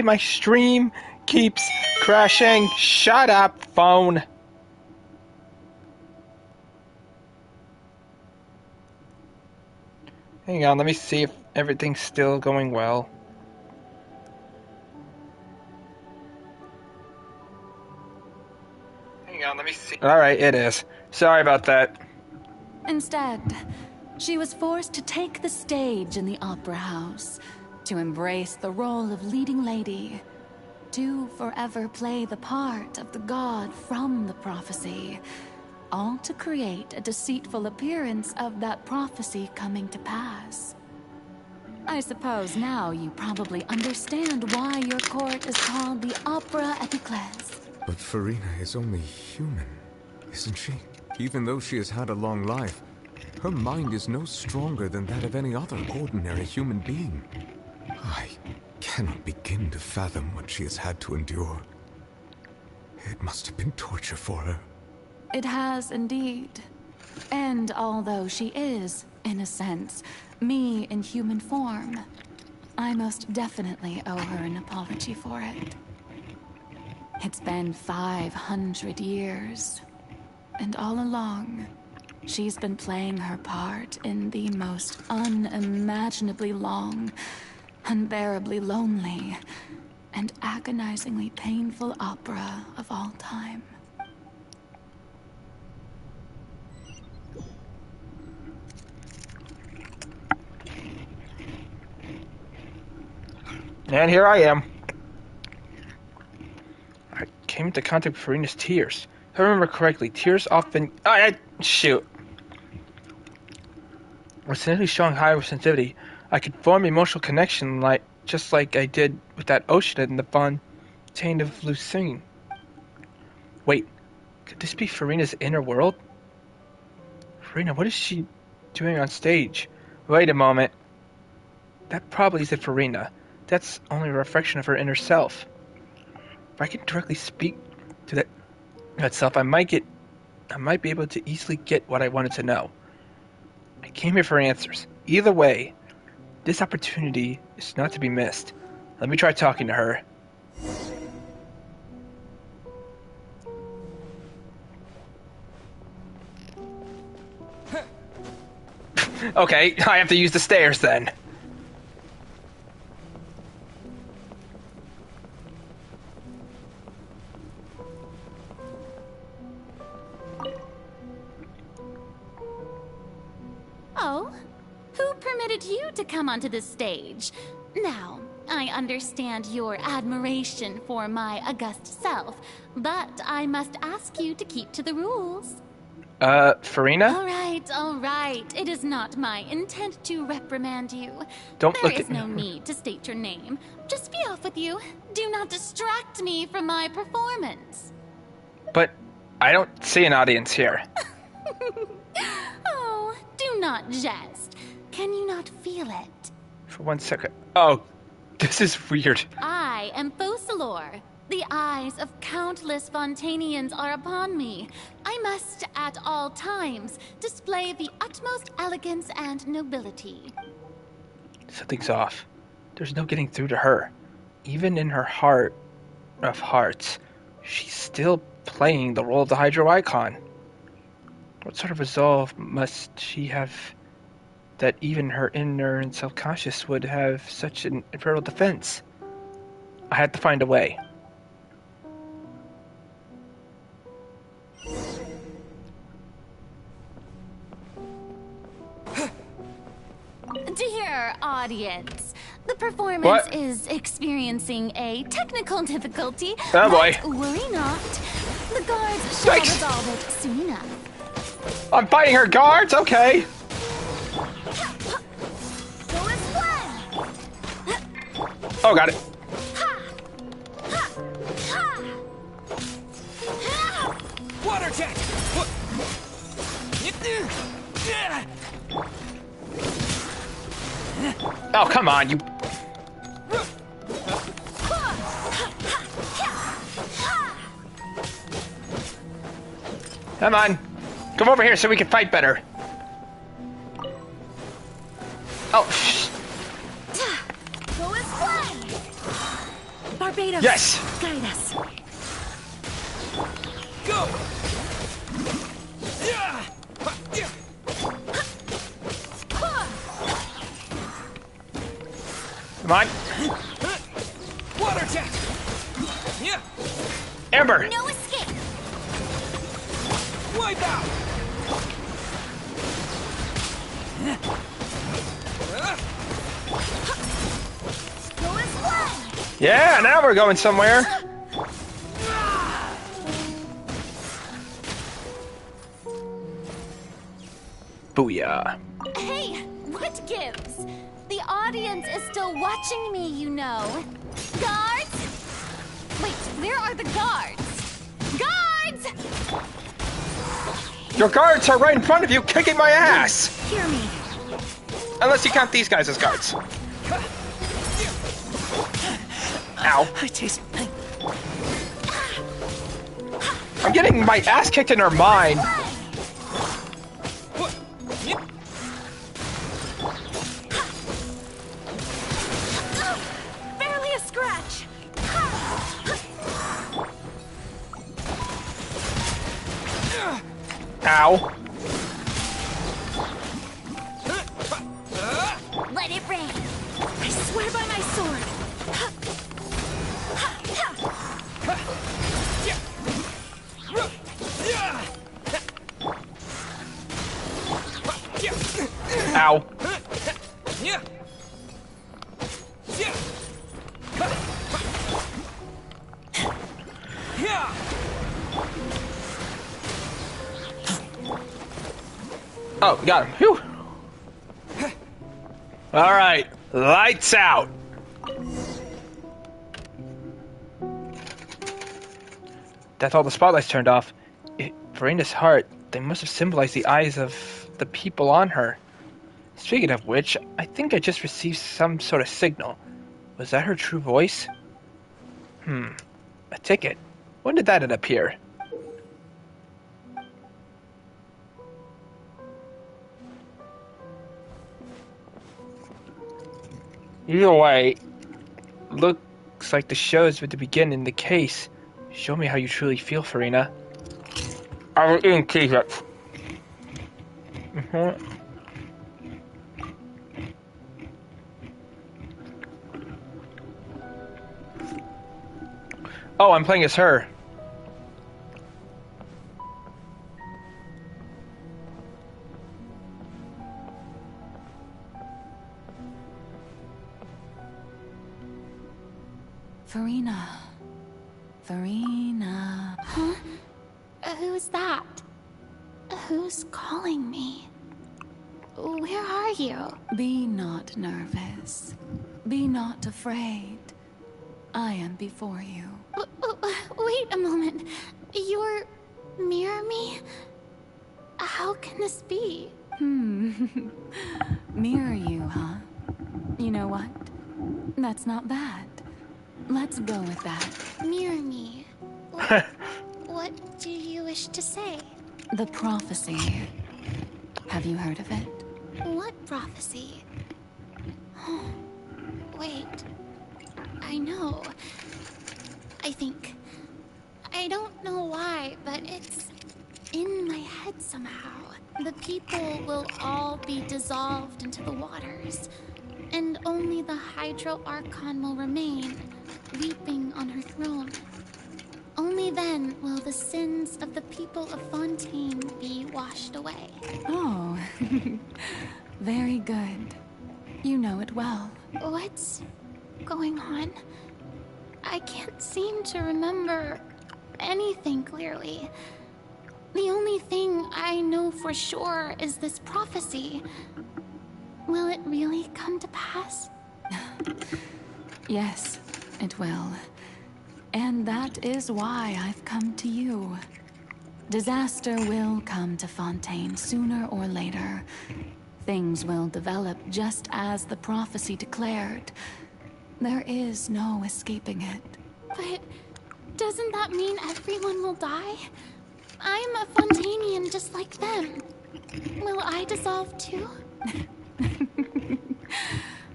My stream keeps crashing. Shut up, phone. Hang on, let me see if everything's still going well. Hang on, let me see. Alright, it is. Sorry about that. Instead, she was forced to take the stage in the opera house, to embrace the role of leading lady, to forever play the part of the god from the prophecy, all to create a deceitful appearance of that prophecy coming to pass. I suppose now you probably understand why your court is called the Opera Epiclese. But Farina is only human, isn't she? Even though she has had a long life, her mind is no stronger than that of any other ordinary human being. I cannot begin to fathom what she has had to endure. It must have been torture for her. It has indeed. And although she is, in a sense, me in human form, I most definitely owe her an apology for it. It's been 500 years, and all along, she's been playing her part in the most unimaginably long, unbearably lonely, and agonizingly painful opera of all time. And here I am. I came into contact with Farina's tears. If I remember correctly, tears often... shoot. With significantly strong high sensitivity, I could form emotional connection just like I did with that ocean in the Fontaine of Lucine. Wait, could this be Farina's inner world? Farina, what is she doing on stage? Wait a moment. That probably isn't Farina. That's only a reflection of her inner self. If I can directly speak to that self, I might be able to easily get what I wanted to know. I came here for answers. Either way, this opportunity is not to be missed. Let me try talking to her. Okay, I have to use the stairs then. Oh, who permitted you to come onto the stage? Now, I understand your admiration for my august self, but I must ask you to keep to the rules. Farina? All right. It is not my intent to reprimand you. Don't There look is at no me. need to state your name. Just be off with you. Do not distract me from my performance. But I don't see an audience here. Oh, do not jest. Can you not feel it? For 1 second. Oh, this is weird. I am Focalor. The eyes of countless Fontanians are upon me. I must, at all times, display the utmost elegance and nobility. Something's off. There's no getting through to her. Even in her heart of hearts, she's still playing the role of the Hydro Icon. What sort of resolve must she have that even her inner and self-conscious would have such an imperial defense? I had to find a way. Dear audience, the performance is experiencing a technical difficulty. Oh boy. But worry not. The guards shall Yikes. resolve it soon enough. I'm fighting her guards? Okay. Go as planned. Oh, got it. Water jet! Oh, come on, you... Come on. Come over here so we can fight better. Oh, Go as planned. Barbados! Yes! Guide us. Go! Yeah! Yeah! Come on. Water jet! Yeah! Amber! No escape! Wipe out! Go as one! Yeah, now we're going somewhere. Booyah. Hey, what gives? The audience is still watching me, you know. Guards? Wait, where are the guards? Guards! Your guards are right in front of you kicking my ass! Hear me. Unless you count these guys as guards. Ow. I taste pain. I'm getting my ass kicked in her mind. Barely a scratch. Ow. Let it rain. I swear by my sword. Ow. Yeah! Yeah! Yeah! Oh, got him. Phew. All right, lights out. That's all the spotlights turned off. Verena's heart, they must have symbolized the eyes of the people on her. Speaking of which, I think I just received some sort of signal. Was that her true voice? A ticket. When did that end up here? Either way, looks like the show's with to begin in the case. Show me how you truly feel, Farina. I will eat it. Oh, I'm playing as her. Farina. Farina. Huh? Who's that? Who's calling me? Where are you? Be not nervous. Be not afraid. I am before you. Wait a moment. You're near me? How can this be? Mirror you, huh? You know what? That's not bad. Let's go with that. Mirror me. What do you wish to say? The prophecy. Have you heard of it? What prophecy? Wait. I know. I think. I don't know why, but it's in my head somehow. The people will all be dissolved into the waters, and only the Hydro Archon will remain, weeping on her throne. Only then will the sins of the people of Fontaine be washed away. Oh, very good. You know it well. What's going on? I can't seem to remember anything clearly. The only thing I know for sure is this prophecy. Will it really come to pass? Yes, it will. And that is why I've come to you. Disaster will come to Fontaine sooner or later. Things will develop just as the prophecy declared. There is no escaping it. But doesn't that mean everyone will die? I'm a Fontainian just like them. Will I dissolve too?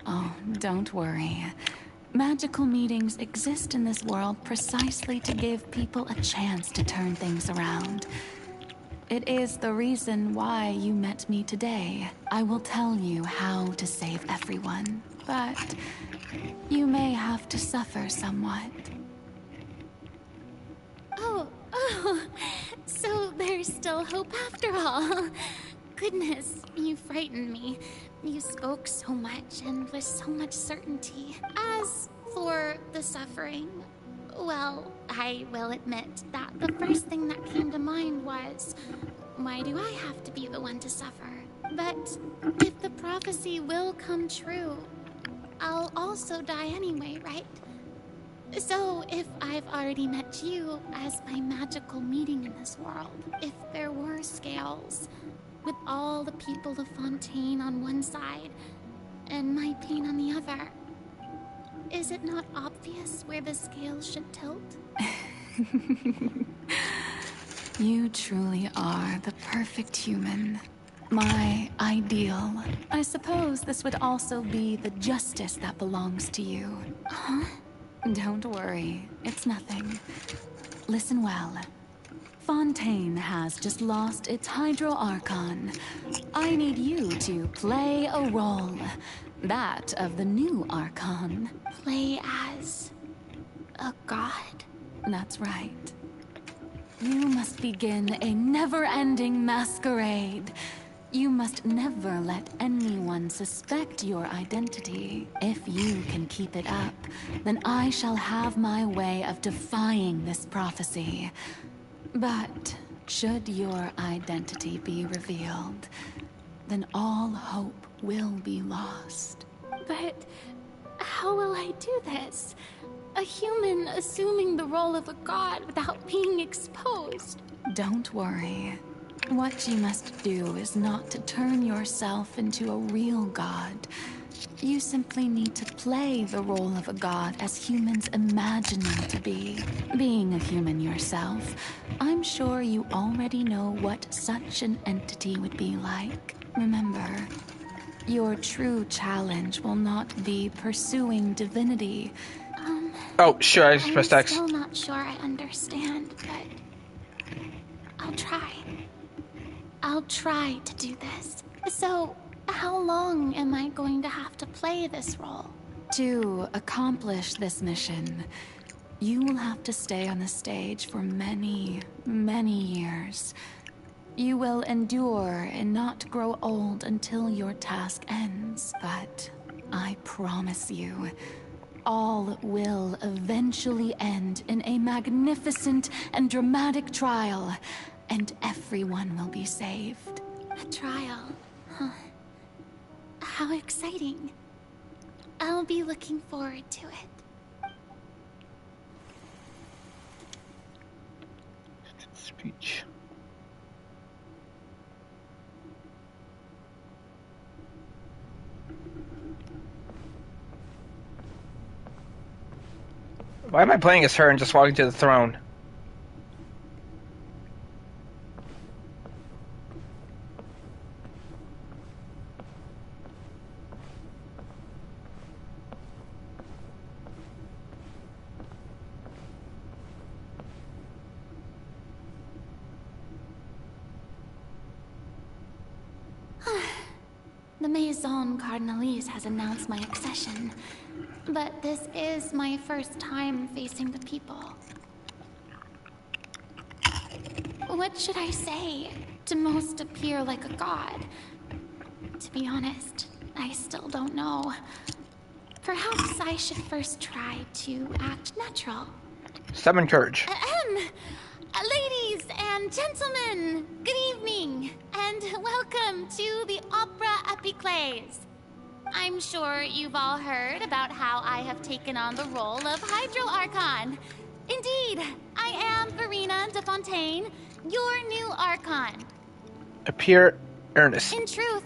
Oh, don't worry. Magical meetings exist in this world precisely to give people a chance to turn things around. It is the reason why you met me today. I will tell you how to save everyone, but you may have to suffer somewhat. Oh, so there's still hope after all. Goodness, you frightened me. You spoke so much and with so much certainty. As for the suffering, well, I will admit that the first thing that came to mind was, why do I have to be the one to suffer? But if the prophecy will come true, I'll also die anyway, right? So, if I've already met you as my magical meeting in this world, if there were scales, with all the people of Fontaine on one side, and my pain on the other, is it not obvious where the scales should tilt? You truly are the perfect human. My ideal. I suppose this would also be the justice that belongs to you. Huh? Don't worry, it's nothing. Listen well. Fontaine has just lost its Hydro Archon. I need you to play a role. That of the new Archon. Play as a god? That's right. You must begin a never-ending masquerade. You must never let anyone suspect your identity. If you can keep it up, then I shall have my way of defying this prophecy. But should your identity be revealed, then all hope will be lost. But how will I do this? A human assuming the role of a god without being exposed. Don't worry. What you must do is not to turn yourself into a real god. You simply need to play the role of a god as humans imagine them to be. Being a human yourself, I'm sure you already know what such an entity would be like. Remember, your true challenge will not be pursuing divinity. Oh, sure, I just pressed I'm X. still not sure I understand, but I'll try. I'll try to do this. So, how long am I going to have to play this role? To accomplish this mission, you will have to stay on the stage for many, many years. You will endure and not grow old until your task ends, but I promise you, all will eventually end in a magnificent and dramatic trial, and everyone will be saved. A trial, huh? How exciting. I'll be looking forward to it. Speech. Why am I playing as her and just walking to the throne? The Maison Cardinalise has announced my accession, but this is my first time facing the people. What should I say to most appear like a god? To be honest, I still don't know. Perhaps I should first try to act natural. Summon courage. Ladies and gentlemen, good evening, and welcome to the Opera Epiclese. I'm sure you've all heard about how I have taken on the role of Hydro Archon. Indeed, I am Verena de Fontaine, your new Archon. Appear earnest. In truth,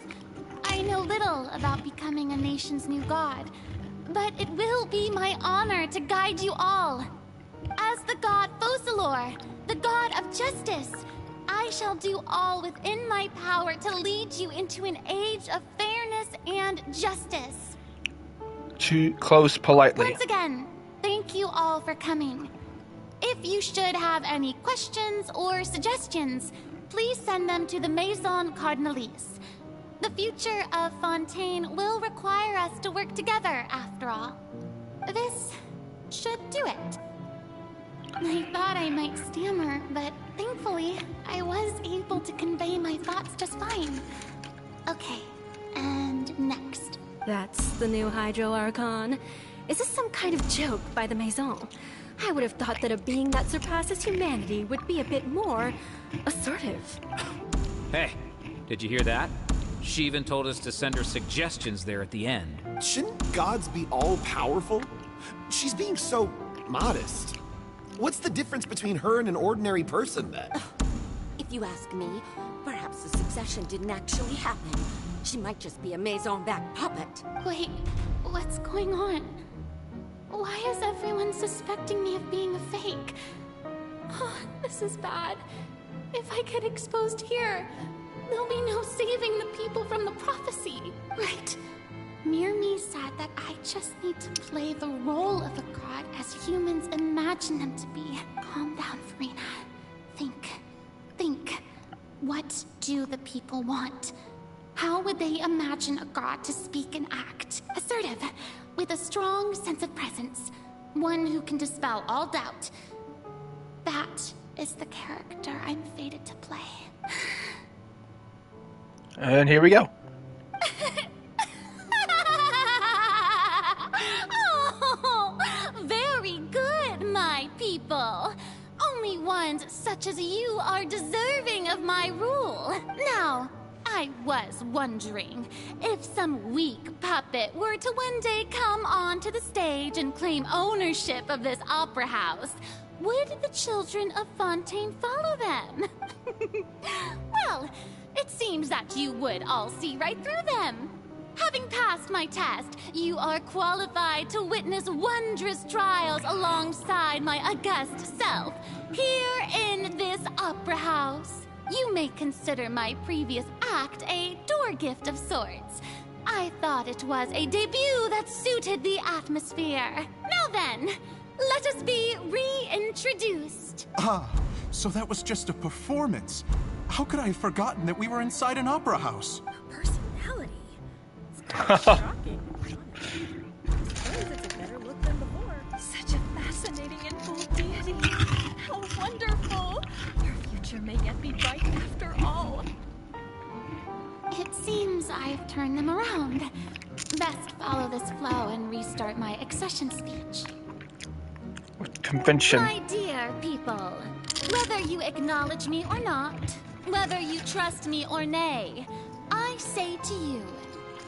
I know little about becoming a nation's new god, but it will be my honor to guide you all. As the god Focalor, the god of justice, I shall do all within my power to lead you into an age of fairness and justice. closed politely. Once again, thank you all for coming. If you should have any questions or suggestions, please send them to the Maison Cardinalise. The future of Fontaine will require us to work together, after all. This should do it. I thought I might stammer, but thankfully, I was able to convey my thoughts just fine. Okay, and next. That's the new Hydro Archon. Is this some kind of joke by the Maison? I would have thought that a being that surpasses humanity would be a bit more assertive. Hey, did you hear that? She even told us to send her suggestions there at the end. Shouldn't gods be all-powerful? She's being so modest. What's the difference between her and an ordinary person, then? If you ask me, perhaps the succession didn't actually happen. She might just be a Maison-backed puppet. Wait, what's going on? Why is everyone suspecting me of being a fake? Oh, this is bad. If I get exposed here, there'll be no saving the people from the prophecy. Right. Mirmi said that I just need to play the role of a god as humans imagine them to be. Calm down, Farina. Think. What do the people want? How would they imagine a god to speak and act? Assertive, with a strong sense of presence. One who can dispel all doubt. That is the character I'm fated to play. And here we go. Oh, very good, my people. Only ones such as you are deserving of my rule. Now, I was wondering, if some weak puppet were to one day come onto the stage and claim ownership of this opera house, would the children of Fontaine follow them? Well, it seems that you would all see right through them. Having passed my test, you are qualified to witness wondrous trials alongside my august self, here in this opera house. You may consider my previous act a door gift of sorts. I thought it was a debut that suited the atmosphere. Now then, let us be reintroduced. Ah, so that was just a performance. How could I have forgotten that we were inside an opera house? Personality. It's kind of shocking. Suppose it's a better look than before. Such a fascinating and bold deity. How wonderful. Your future may yet be bright after all. It seems I've turned them around. Best follow this flow and restart my accession speech. Convention. My dear people, whether you acknowledge me or not, whether you trust me or nay, I say to you,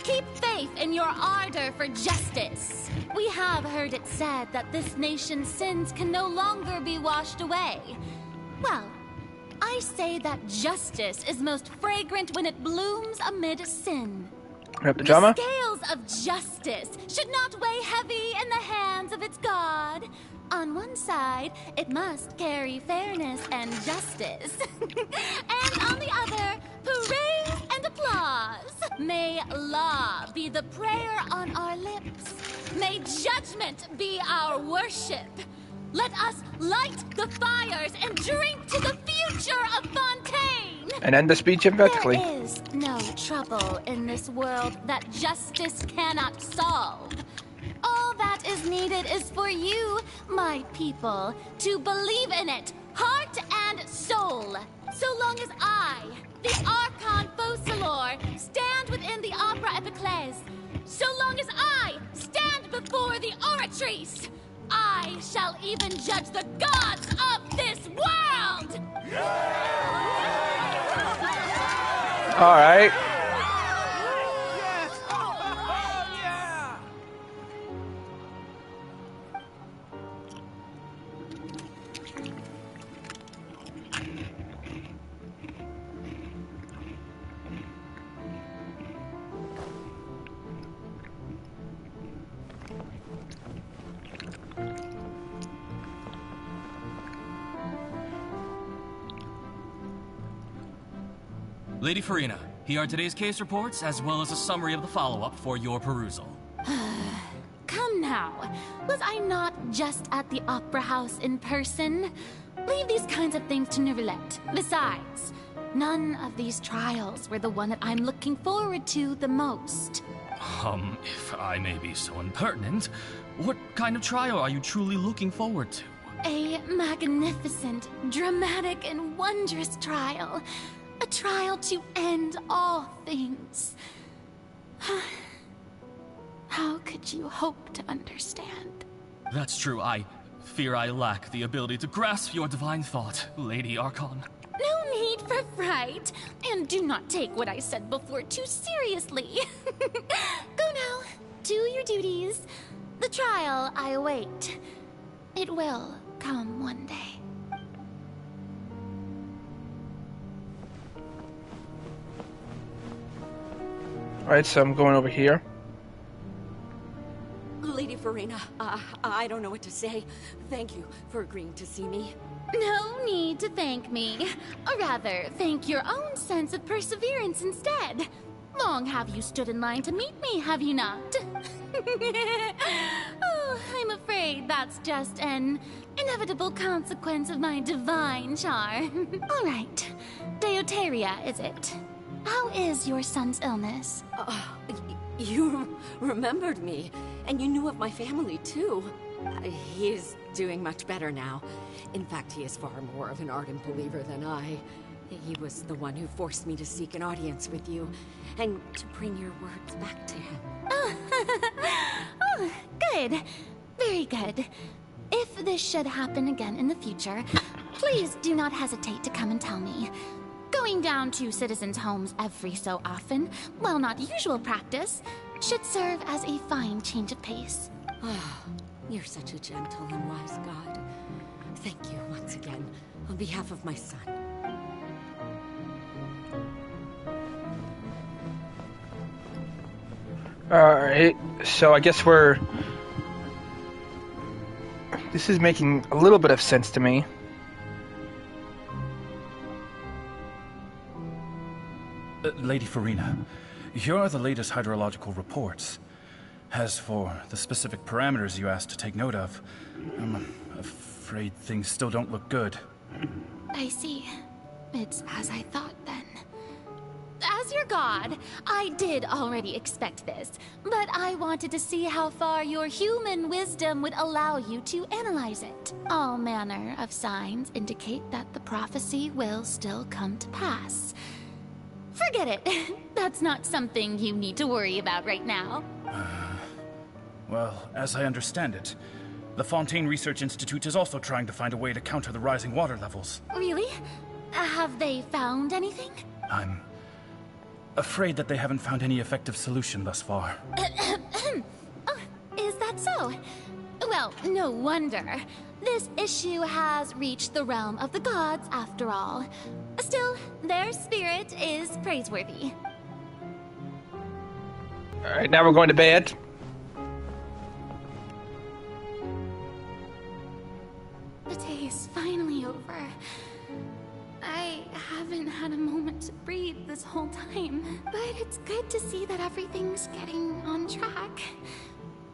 keep faith in your ardor for justice. We have heard it said that this nation's sins can no longer be washed away. Well, I say that justice is most fragrant when it blooms amid sin. Rep the drama. The scales of justice should not weigh heavy in the hands of its God. On one side, it must carry fairness and justice. And on the other, praise and applause. May law be the prayer on our lips. May judgment be our worship. Let us light the fires and drink to the future of Fontaine. And end the speech emphatically. There is no trouble in this world that justice cannot solve. All that is needed is for you, my people, to believe in it, heart and soul. So long as I, the Archon Focalor, stand within the Opera Epiclese, so long as I stand before the Oratrice, I shall even judge the gods of this world! All right. Lady Farina, here are today's case reports, as well as a summary of the follow-up for your perusal. Now, was I not just at the Opera House in person? Leave these kinds of things to Neuvillette. Besides, none of these trials were the one that I'm looking forward to the most. If I may be so impertinent, what kind of trial are you truly looking forward to? A magnificent, dramatic, and wondrous trial. A trial to end all things. How could you hope to understand? That's true. I fear I lack the ability to grasp your divine thought, Lady Archon. No need for fright, and do not take what I said before too seriously. Go now, do your duties. The trial I await. It will come one day. Alright, so I'm going over here. Lady Verena, I don't know what to say. Thank you for agreeing to see me. No need to thank me. Or rather, thank your own sense of perseverance instead. Long have you stood in line to meet me, have you not? Oh, I'm afraid that's just an inevitable consequence of my divine charm. All right. Deoteria, is it? How is your son's illness? You remembered me, and you knew of my family, too. He is doing much better now. In fact, he is far more of an ardent believer than I. He was the one who forced me to seek an audience with you, and to bring your words back to him. Oh, good. Very good. If this should happen again in the future, please do not hesitate to come and tell me. Going down to citizens' homes every so often, while not usual practice, should serve as a fine change of pace. You're such a gentle and wise god. Thank you once again, on behalf of my son. Alright, so I guess we're... This is making a little bit of sense to me. Lady Farina, here are the latest hydrological reports. As for the specific parameters you asked to take note of, I'm afraid things still don't look good. I see. It's as I thought then. As your god, I did already expect this, but I wanted to see how far your human wisdom would allow you to analyze it. All manner of signs indicate that the prophecy will still come to pass. Forget it. That's not something you need to worry about right now. Well, as I understand it, the Fontaine Research Institute is also trying to find a way to counter the rising water levels. Really? Have they found anything? I'm afraid that they haven't found any effective solution thus far. Oh, is that so? Well, no wonder. This issue has reached the realm of the gods, after all. Still, their spirit is praiseworthy. Alright, now we're going to bed. The day is finally over. I haven't had a moment to breathe this whole time, but it's good to see that everything's getting on track.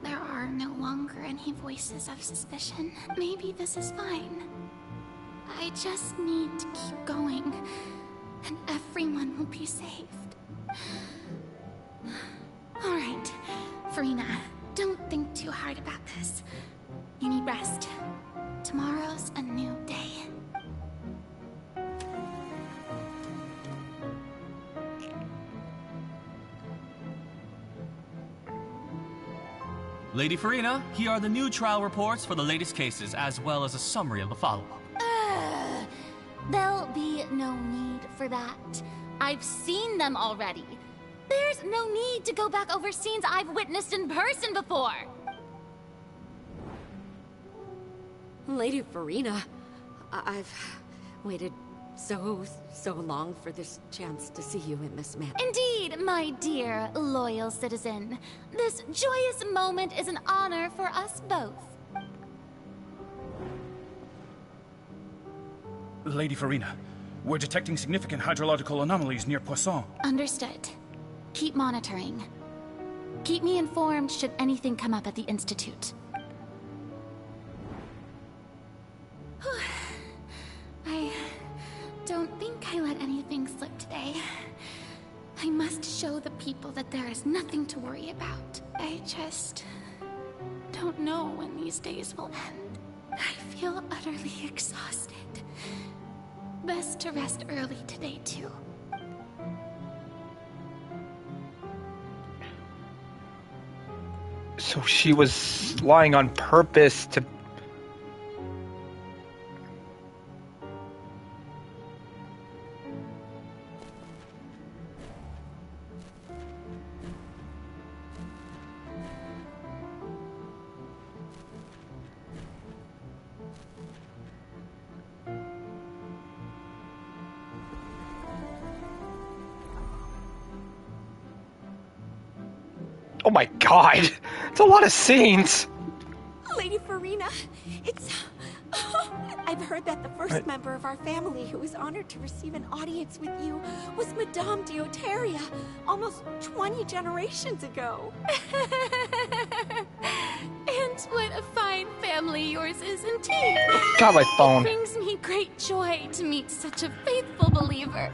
There are no longer any voices of suspicion. Maybe this is fine. I just need to keep going, and everyone will be saved. Alright, Farina, don't think too hard about this. You need rest. Tomorrow's a new day. Lady Farina, here are the new trial reports for the latest cases, as well as a summary of the follow-up. There'll be no need for that. I've seen them already. There's no need to go back over scenes I've witnessed in person before. Lady Farina, I've waited so long for this chance to see you in this manner. Indeed, my dear, loyal citizen. This joyous moment is an honor for us both. Lady Farina, we're detecting significant hydrological anomalies near Poisson. Understood. Keep monitoring. Keep me informed should anything come up at the Institute. I don't think I let anything slip today. I must show the people that there is nothing to worry about. I just don't know when these days will end. I feel utterly exhausted. Best to rest early today, too. So she was lying on purpose to... Oh my god! It's a lot of scenes! Lady Farina, it's... I've heard that the first member of our family who was honored to receive an audience with you was Madame Deoteria, almost 20 generations ago. And what a fine family yours is indeed. Got my phone. It brings me great joy to meet such a faithful believer.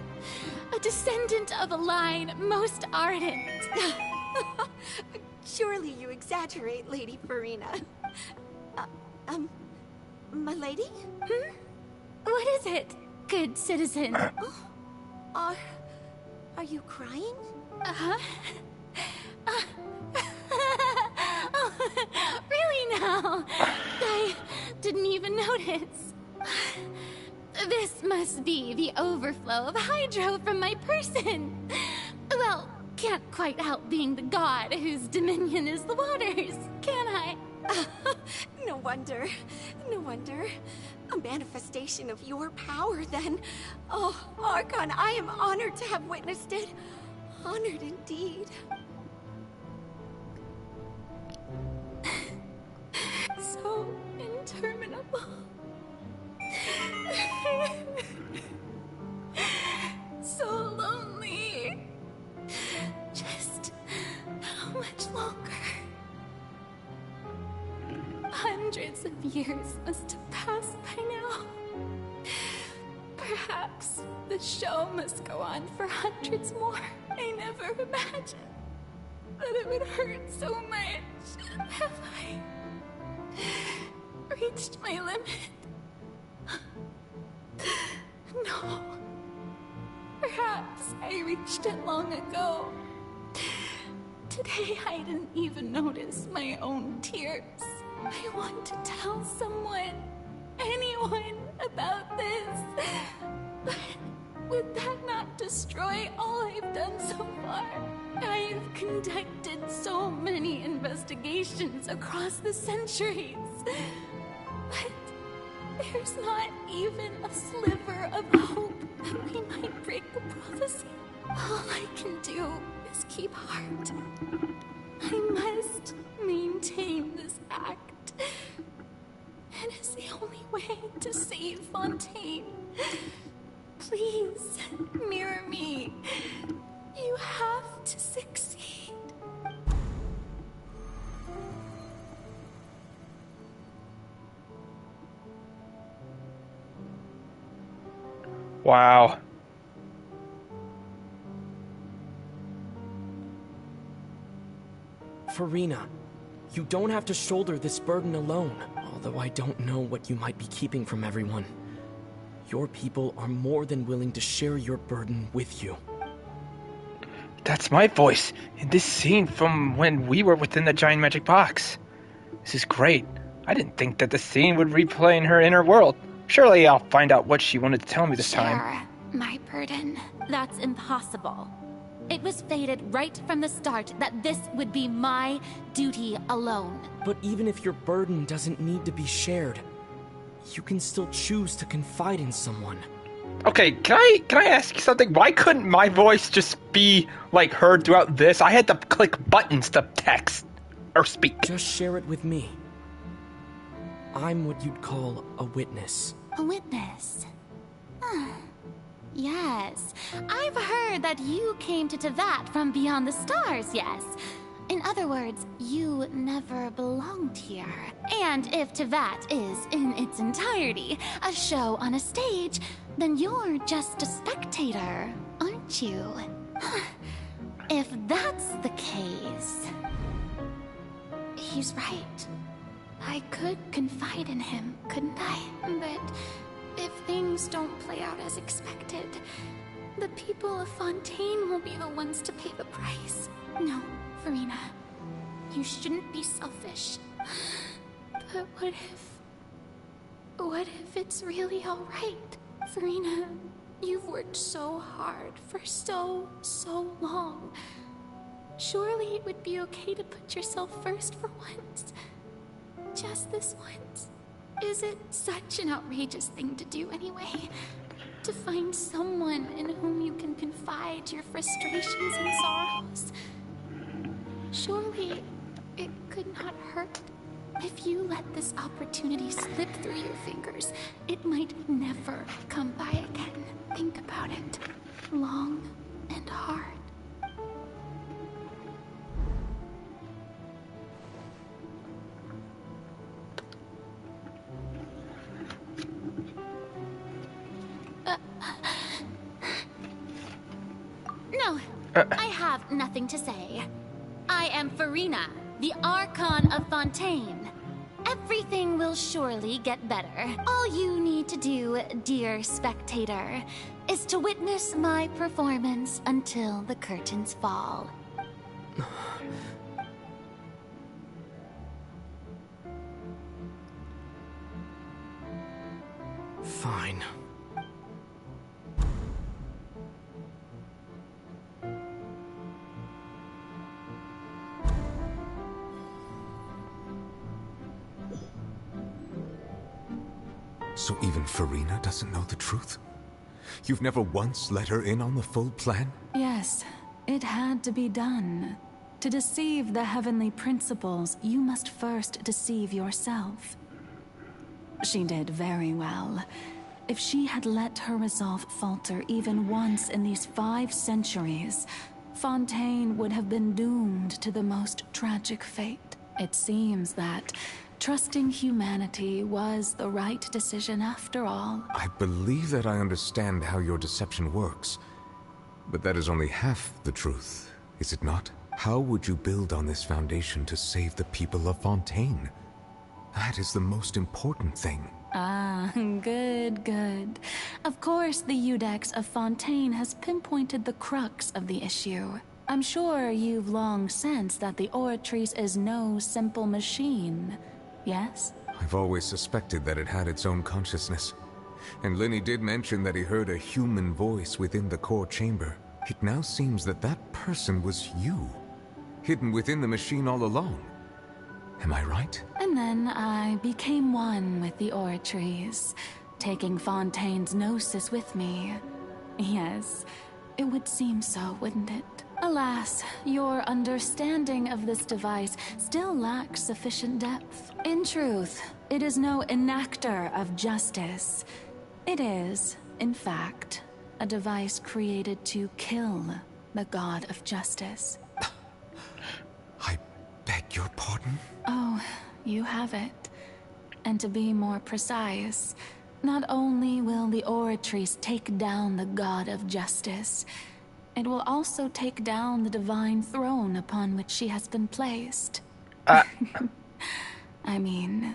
A descendant of a line most ardent. Surely you exaggerate, Lady Farina. My lady? What is it, good citizen? Are you crying? Uh-huh. Really now? I didn't even notice. This must be the overflow of hydro from my person. Well, can't quite help being the god whose dominion is the waters, can I? No wonder. No wonder. A manifestation of your power, then. Oh, Archon, I am honored to have witnessed it. Honored indeed. So interminable. So lonely. Just how much longer? Hundreds of years must have passed by now. Perhaps the show must go on for hundreds more. I never imagined that it would hurt so much. Have I reached my limit? No. Perhaps I reached it long ago. Today I didn't even notice my own tears. I want to tell someone, anyone, about this. But would that not destroy all I've done so far? I have conducted so many investigations across the centuries. But there's not even a sliver of hope that we might break the prophecy. All I can do is keep heart. I must maintain this act. It is the only way to save Fontaine. Please, mirror me. You have to succeed. Wow. Farina, you don't have to shoulder this burden alone, although I don't know what you might be keeping from everyone. Your people are more than willing to share your burden with you. That's my voice in this scene from when we were within the giant magic box. This is great. I didn't think that the scene would replay in her inner world. Surely I'll find out what she wanted to tell me this time. Share my burden. That's impossible. It was fated right from the start that this would be my duty alone. But even if your burden doesn't need to be shared, you can still choose to confide in someone. Okay, can I ask you something? Why couldn't my voice just be like heard throughout this? I had to click buttons to text or speak. Just share it with me. I'm what you'd call a witness. A witness? Yes. I've heard that you came to Tevat from beyond the stars, yes. In other words, you never belonged here. And if Tevat is, in its entirety, a show on a stage, then you're just a spectator, aren't you? If that's the case... He's right. I could confide in him, couldn't I? But if things don't play out as expected, the people of Fontaine will be the ones to pay the price. No, Farina, you shouldn't be selfish. But what if it's really alright? Farina, you've worked so hard for so long. Surely it would be okay to put yourself first for once. Just this once. Is it such an outrageous thing to do anyway? To find someone in whom you can confide your frustrations and sorrows? Surely it could not hurt. If you let this opportunity slip through your fingers, it might never come by again. Think about it. Long and hard. No, I have nothing to say. I am Farina, the Archon of Fontaine. Everything will surely get better. All you need to do, dear spectator, is to witness my performance until the curtains fall. Fine. So even Farina doesn't know the truth? You've never once let her in on the full plan? Yes, it had to be done. To deceive the heavenly principles, you must first deceive yourself. She did very well. If she had let her resolve falter even once in these 5 centuries, Fontaine would have been doomed to the most tragic fate. It seems that trusting humanity was the right decision after all. I believe that I understand how your deception works. But that is only half the truth, is it not? How would you build on this foundation to save the people of Fontaine? That is the most important thing. Ah, good. Of course, the Iudex of Fontaine has pinpointed the crux of the issue. I'm sure you've long sensed that the Oratrice is no simple machine. Yes? I've always suspected that it had its own consciousness. And Lenny did mention that he heard a human voice within the core chamber. It now seems that that person was you, hidden within the machine all along. Am I right? And then I became one with the Oratrice, taking Fontaine's gnosis with me. Yes, it would seem so, wouldn't it? Alas, your understanding of this device still lacks sufficient depth. In truth, it is no enactor of justice. It is, in fact, a device created to kill the god of justice. I beg your pardon? Oh, you have it. And to be more precise, not only will the Oratrice take down the god of justice, it will also take down the divine throne upon which she has been placed. I mean,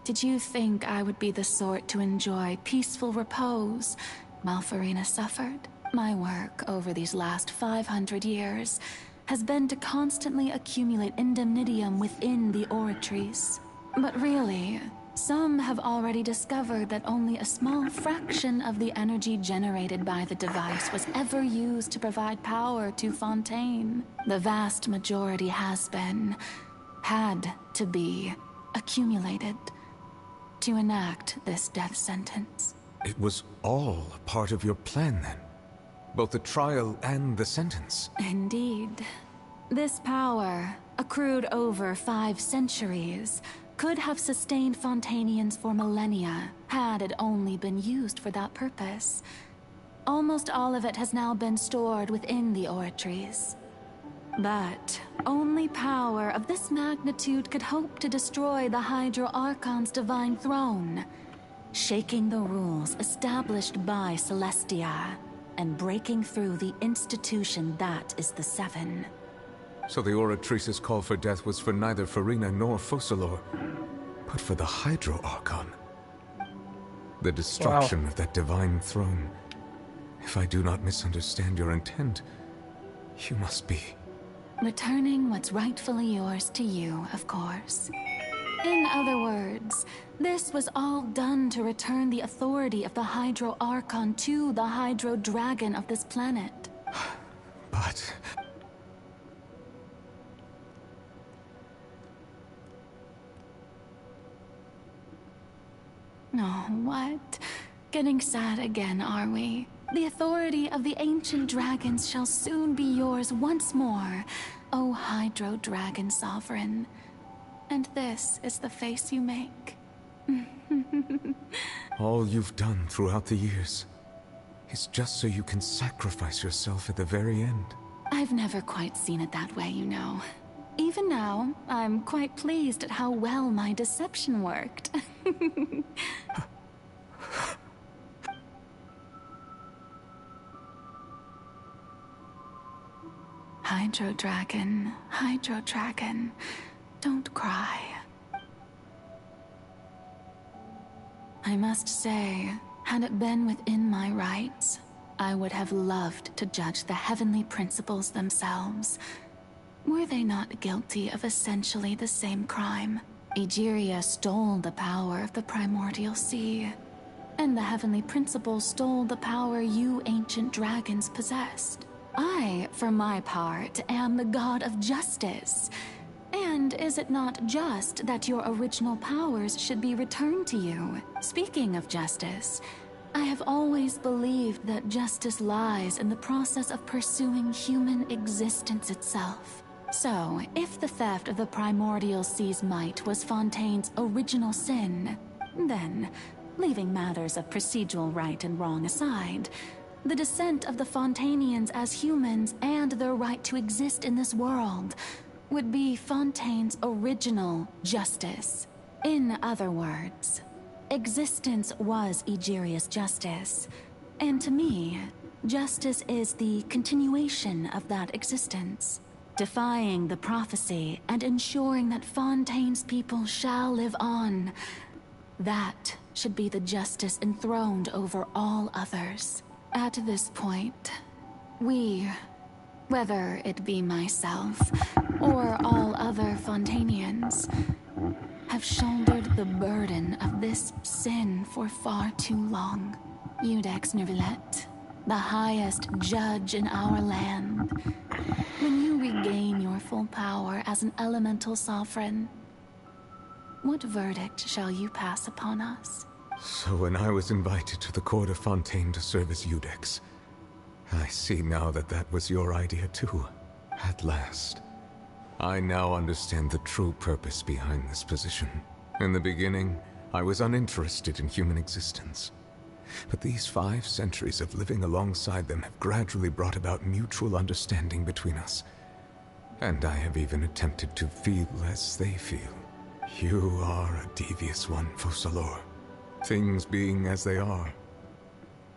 did you think I would be the sort to enjoy peaceful repose while Farina suffered? My work over these last 500 years has been to constantly accumulate indemnitium within the Oratrice. But really, some have already discovered that only a small fraction of the energy generated by the device was ever used to provide power to Fontaine. The vast majority had to be, accumulated to enact this death sentence. It was all part of your plan, then? Both the trial and the sentence? Indeed. This power, accrued over 5 centuries, could have sustained Fontainians for millennia, had it only been used for that purpose. Almost all of it has now been stored within the Oratrice. But only power of this magnitude could hope to destroy the Hydro Archon's divine throne, shaking the rules established by Celestia, and breaking through the institution that is the Seven. So the Oratrice's call for death was for neither Farina nor Focalor, but for the Hydro Archon. The destruction of that divine throne. If I do not misunderstand your intent, you must be... Returning what's rightfully yours to you, of course. In other words, this was all done to return the authority of the Hydro Archon to the Hydro Dragon of this planet. But... Oh, what? Getting sad again, are we? The authority of the ancient dragons shall soon be yours once more, O Hydro Dragon Sovereign. And this is the face you make. all you've done throughout the years is just so you can sacrifice yourself at the very end. I've never quite seen it that way, you know. Even now, I'm quite pleased at how well my deception worked. Hydro Dragon, don't cry. I must say, had it been within my rights, I would have loved to judge the heavenly principles themselves. Were they not guilty of essentially the same crime? Egeria stole the power of the primordial sea, and the heavenly principles stole the power you ancient dragons possessed. I, for my part, am the god of justice. And is it not just that your original powers should be returned to you? Speaking of justice, I have always believed that justice lies in the process of pursuing human existence itself. So, if the theft of the primordial sea's might was Fontaine's original sin, then, leaving matters of procedural right and wrong aside, the descent of the Fontanians as humans and their right to exist in this world would be Fontaine's original justice. In other words, existence was Egeria's justice, and to me, justice is the continuation of that existence, defying the prophecy and ensuring that Fontaine's people shall live on. That should be the justice enthroned over all others. At this point, we, whether it be myself or all other Fontanians, have shouldered the burden of this sin for far too long. Iudex Nervillet, the highest judge in our land, when you regain your full power as an elemental sovereign, what verdict shall you pass upon us? So when I was invited to the court of Fontaine to serve as Iudex, I see now that that was your idea too. At last. I now understand the true purpose behind this position. In the beginning, I was uninterested in human existence. But these 5 centuries of living alongside them have gradually brought about mutual understanding between us. And I have even attempted to feel as they feel. You are a devious one, Focalor. Things being as they are,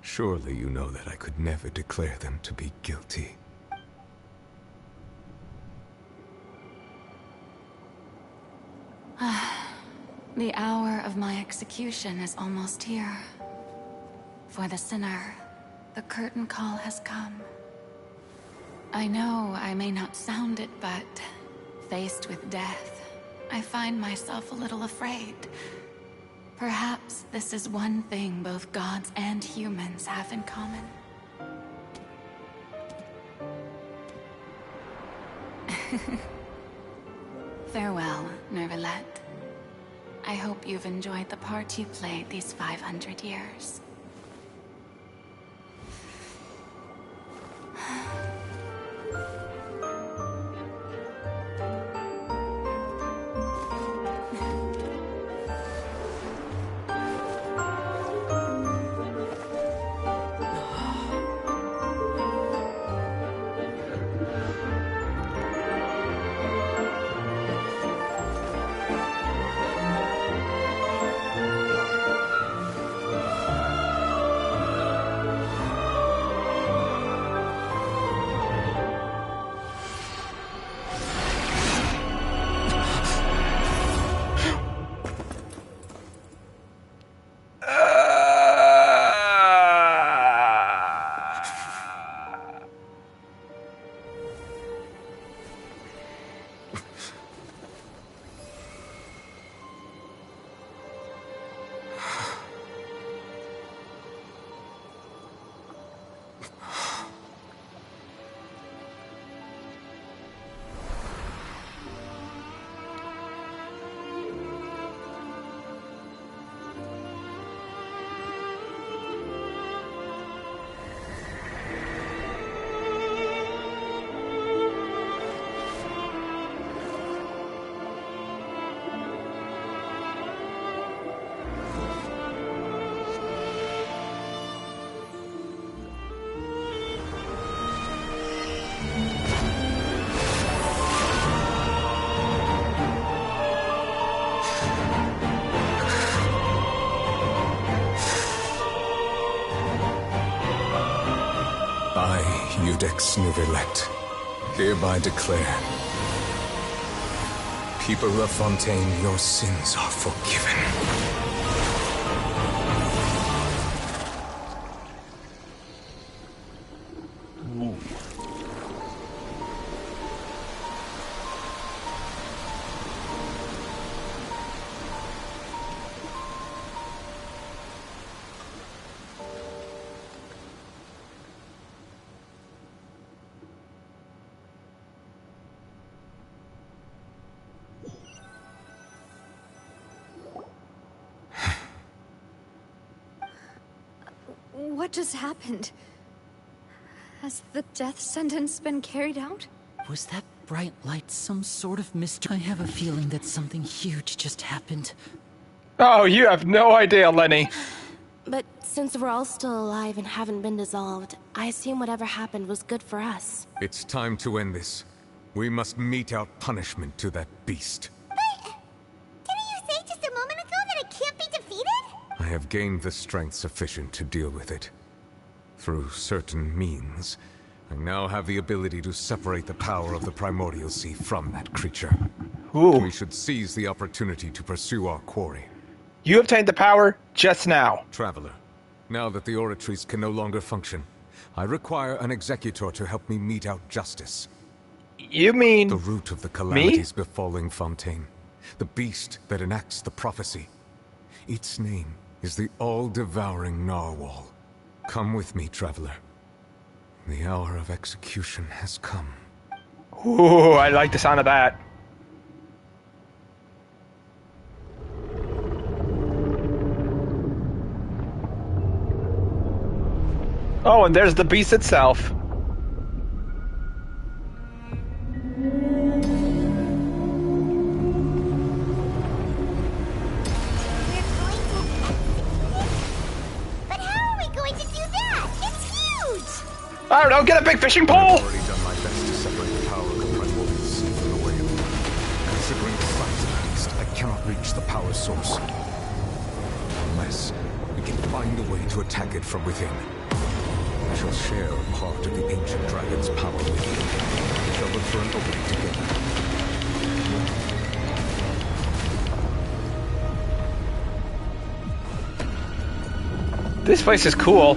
surely you know that I could never declare them to be guilty. The hour of my execution is almost here. For the sinner, the curtain call has come. I know I may not sound it, but faced with death, I find myself a little afraid. Perhaps this is one thing both gods and humans have in common. Farewell, Nervillet. I hope you've enjoyed the part you played these 500 years. Judex Nuvelet, hereby declare, people of Fontaine, your sins are forgiven. What just happened? Has the death sentence been carried out? Was that bright light some sort of mystery? I have a feeling that something huge just happened. Oh, you have no idea, Lenny. But since we're all still alive and haven't been dissolved, I assume whatever happened was good for us. It's time to end this. We must mete out punishment to that beast. Didn't you say just a moment ago that it can't be defeated? I have gained the strength sufficient to deal with it. Through certain means, I now have the ability to separate the power of the Primordial Sea from that creature. Ooh. We should seize the opportunity to pursue our quarry. You obtained the power just now. Traveler, now that the oratories can no longer function, I require an executor to help me mete out justice. You mean the root of the calamities befalling Fontaine, the beast that enacts the prophecy. Its name is the all-devouring narwhal. Come with me, traveler. The hour of execution has come. Ooh, I like the sound of that. Oh, and there's the beast itself. I don't know, get a big fishing pole! I've already done my best to separate the power of the Primordial Sea from the whale. Considering the size of the beast, I cannot reach the power source. Unless we can find a way to attack it from within. We shall share a part of the ancient dragon's power with you. We shall look for an opening together. This place is cool.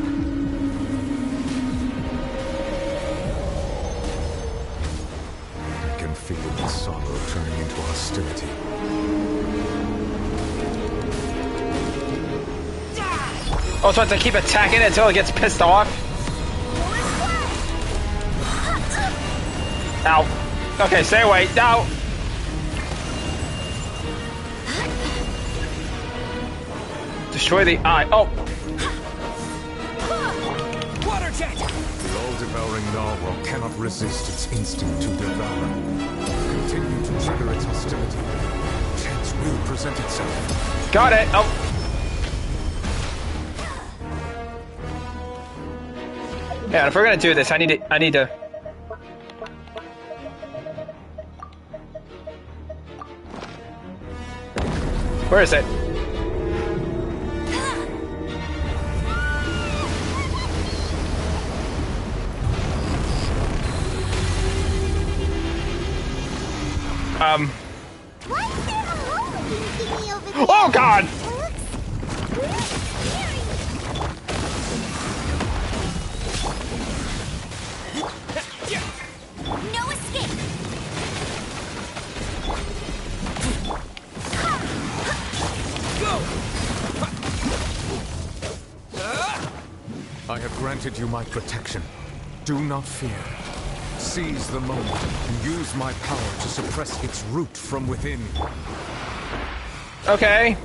Feel the sorrow turning into hostility. Oh, so I have to keep attacking it until it gets pissed off? Ow. Okay, stay away. Ow. Destroy the eye. Oh. Water jet! The all-devouring narwhal cannot resist its instinct to devour. Continue to trigger its hostility. Chance will present itself. Got it. Oh. Yeah, if we're gonna do this, I need to. Where is it? Oh God! No escape. Go! I have granted you my protection. Do not fear. Seize the moment and use my power to suppress its root from within. Okay.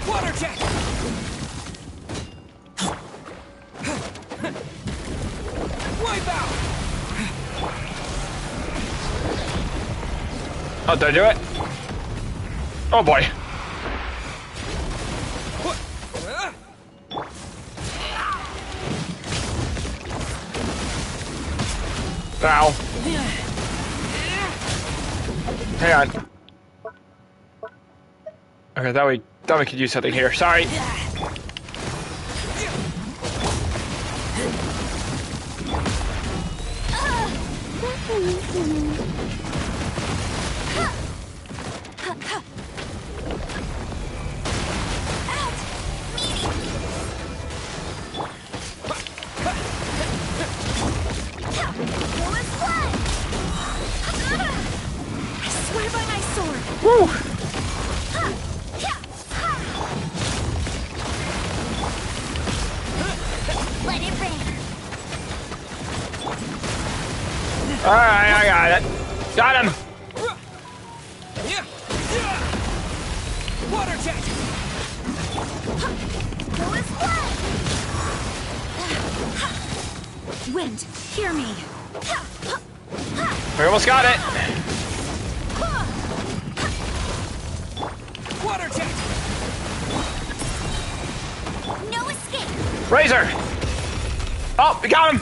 Water jet! Wipe out! Oh, did I do it? Oh boy. Ow. Hang on. Okay, thought we could use something here. Sorry. I swear by my sword. Woo! Let it rain. Alright, I got it. Got him! Water jet! Wind, hear me. We almost got it. Water jet! No escape. Razor! Oh, we got him!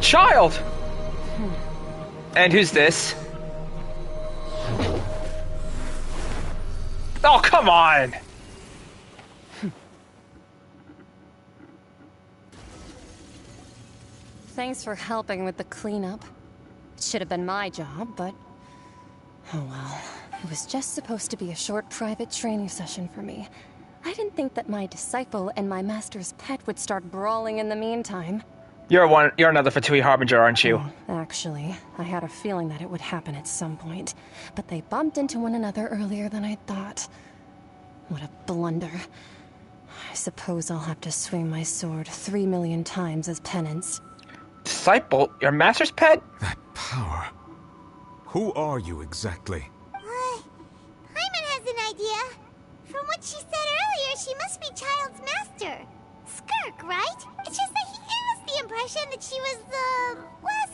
Child! And who's this? Oh, come on! Thanks for helping with the cleanup. It should have been my job, but... oh well. It was just supposed to be a short private training session for me. I didn't think that my disciple and my master's pet would start brawling in the meantime. You're another Fatui Harbinger, aren't you? Actually, I had a feeling that it would happen at some point, but they bumped into one another earlier than I thought. What a blunder. I suppose I'll have to swing my sword 3 million times as penance. Disciple? Your master's pet? That power. Who are you exactly? Hyman has an idea. From what she said earlier, she must be Child's master. Skirk, right? It's just that he gave us the impression that she was the less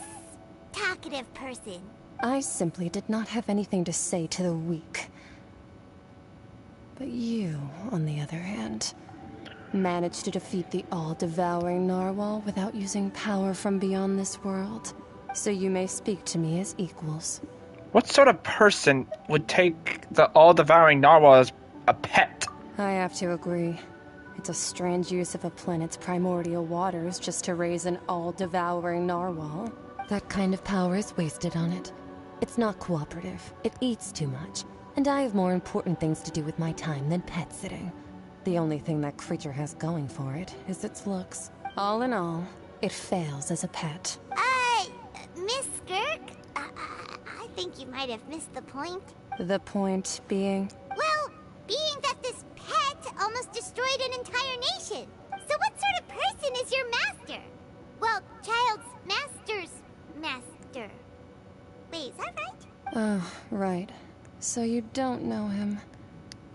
talkative person. I simply did not have anything to say to the weak. But you, on the other hand, managed to defeat the all-devouring narwhal without using power from beyond this world. So you may speak to me as equals. What sort of person would take the all-devouring narwhal as a pet? I have to agree. It's a strange use of a planet's primordial waters just to raise an all-devouring narwhal. That kind of power is wasted on it. It's not cooperative. It eats too much. And I have more important things to do with my time than pet sitting. The only thing that creature has going for it is its looks. All in all, it fails as a pet. Miss Skirk? I think you might have missed the point. The point being? Well, being that this pet almost destroyed an entire nation. So what sort of person is your master? Well, Child's master's master. Wait, is that right? Oh, right. So you don't know him.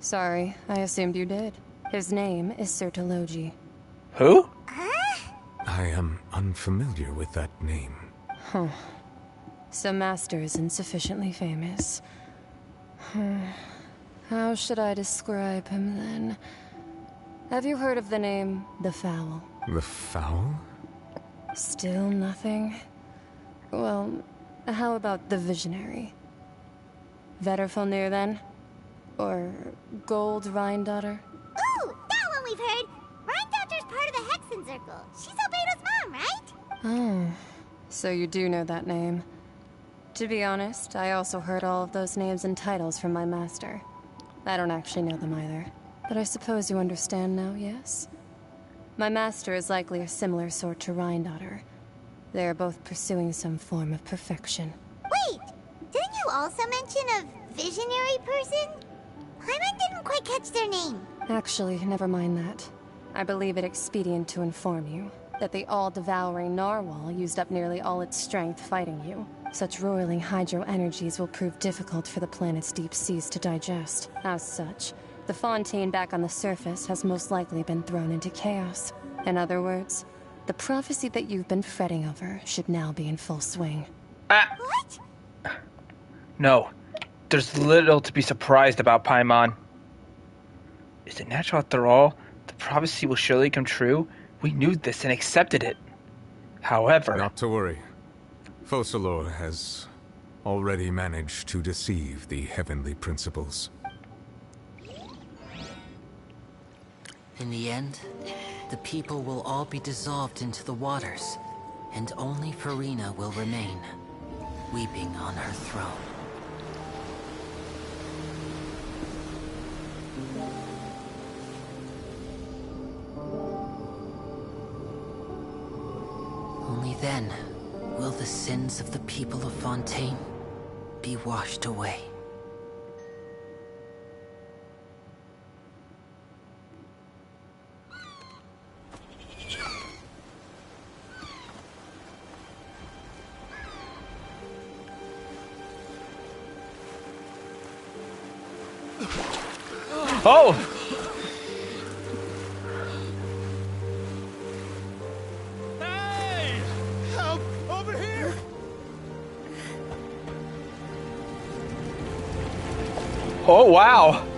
Sorry, I assumed you did. His name is Sertologi. Who? I am unfamiliar with that name. Huh. So Master isn't sufficiently famous. How should I describe him then? Have you heard of the name The Fowl? The Fowl? Still nothing? Well, how about the Visionary? Vetterfalnir then? Or Gold Rhindaughter? Ooh, that one we've heard. Rhindaughter's part of the Hexen Circle. She's Albedo's mom, right? Oh, so you do know that name. To be honest, I also heard all of those names and titles from my master. I don't actually know them either. But I suppose you understand now, yes? My master is likely a similar sort to Rhindaughter. They are both pursuing some form of perfection. Wait, didn't you also mention a visionary person? Hyman didn't quite catch their name. Actually, never mind that. I believe it expedient to inform you that the all-devouring narwhal used up nearly all its strength fighting you. Such roiling hydro energies will prove difficult for the planet's deep seas to digest. As such, the fontaine back on the surface has most likely been thrown into chaos. In other words, the prophecy that you've been fretting over should now be in full swing. What? No. There's little to be surprised about, Paimon. Is it natural after all? The prophecy will surely come true. We knew this and accepted it. However... Not to worry. Focalor has already managed to deceive the heavenly principles. In the end, the people will all be dissolved into the waters, and only Farina will remain, weeping on her throne. Only then will the sins of the people of Fontaine be washed away. Oh! Hey! Help! Over here! Oh, wow!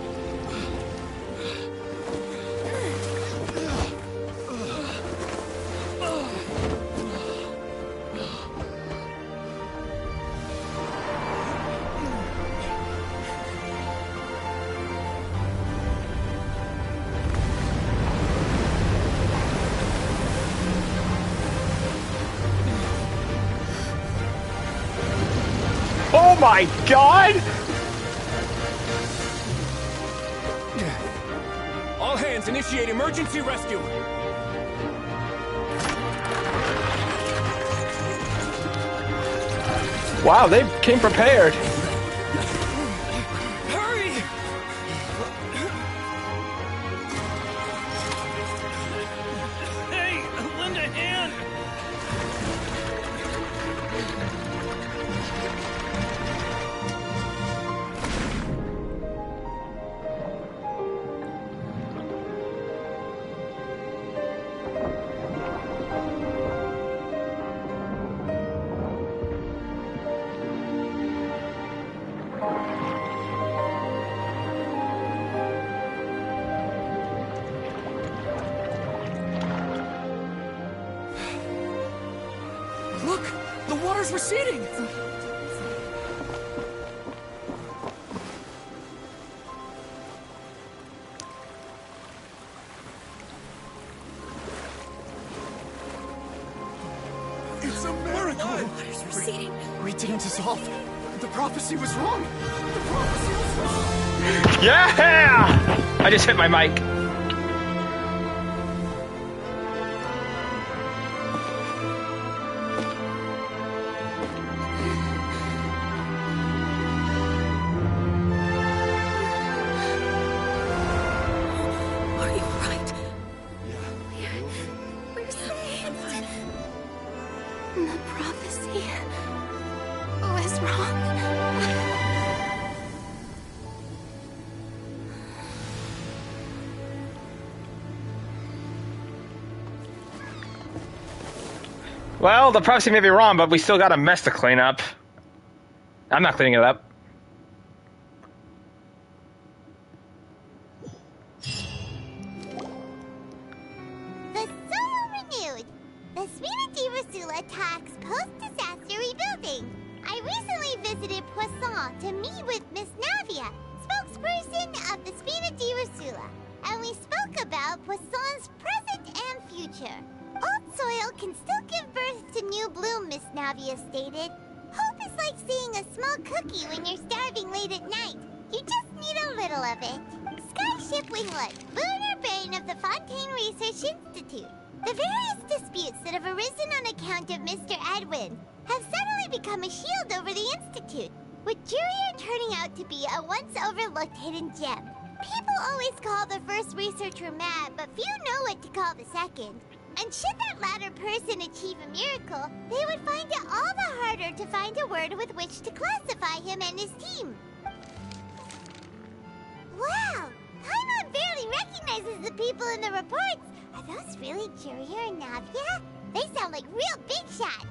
Oh my god! All hands, initiate emergency rescue! Wow, they came prepared. Hurry! Hey, lend a hand! Look! The water's receding! It's a miracle! Water's receding. We didn't dissolve. The prophecy was wrong. The prophecy was wrong. Yeah! I just hit my mic. Are you right? Yeah. We're saved. The prophecy was wrong. Well, the prophecy may be wrong, but we still got a mess to clean up. I'm not cleaning it up. The Solo renewed. The Spina di Rosula attacks post-disaster rebuilding. I recently visited Poisson to meet with Miss Navia, spokesperson of the Spina di Rosula, and we spoke about Poisson's present and future. Old soil can still give birth to new bloom, Miss Navia stated. Hope is like seeing a small cookie when you're starving late at night. You just need a little of it. Skyship Winglet, lunar brain of the Fontaine Research Institute. The various disputes that have arisen on account of Mr. Edwin have suddenly become a shield over the Institute, with Jurier turning out to be a once-overlooked hidden gem. People always call the first researcher mad, but few know what to call the second. And should that latter person achieve a miracle, they would find it all the harder to find a word with which to classify him and his team. Wow! Paimon barely recognizes the people in the reports. Are those really Jurier and Navia? They sound like real big shots.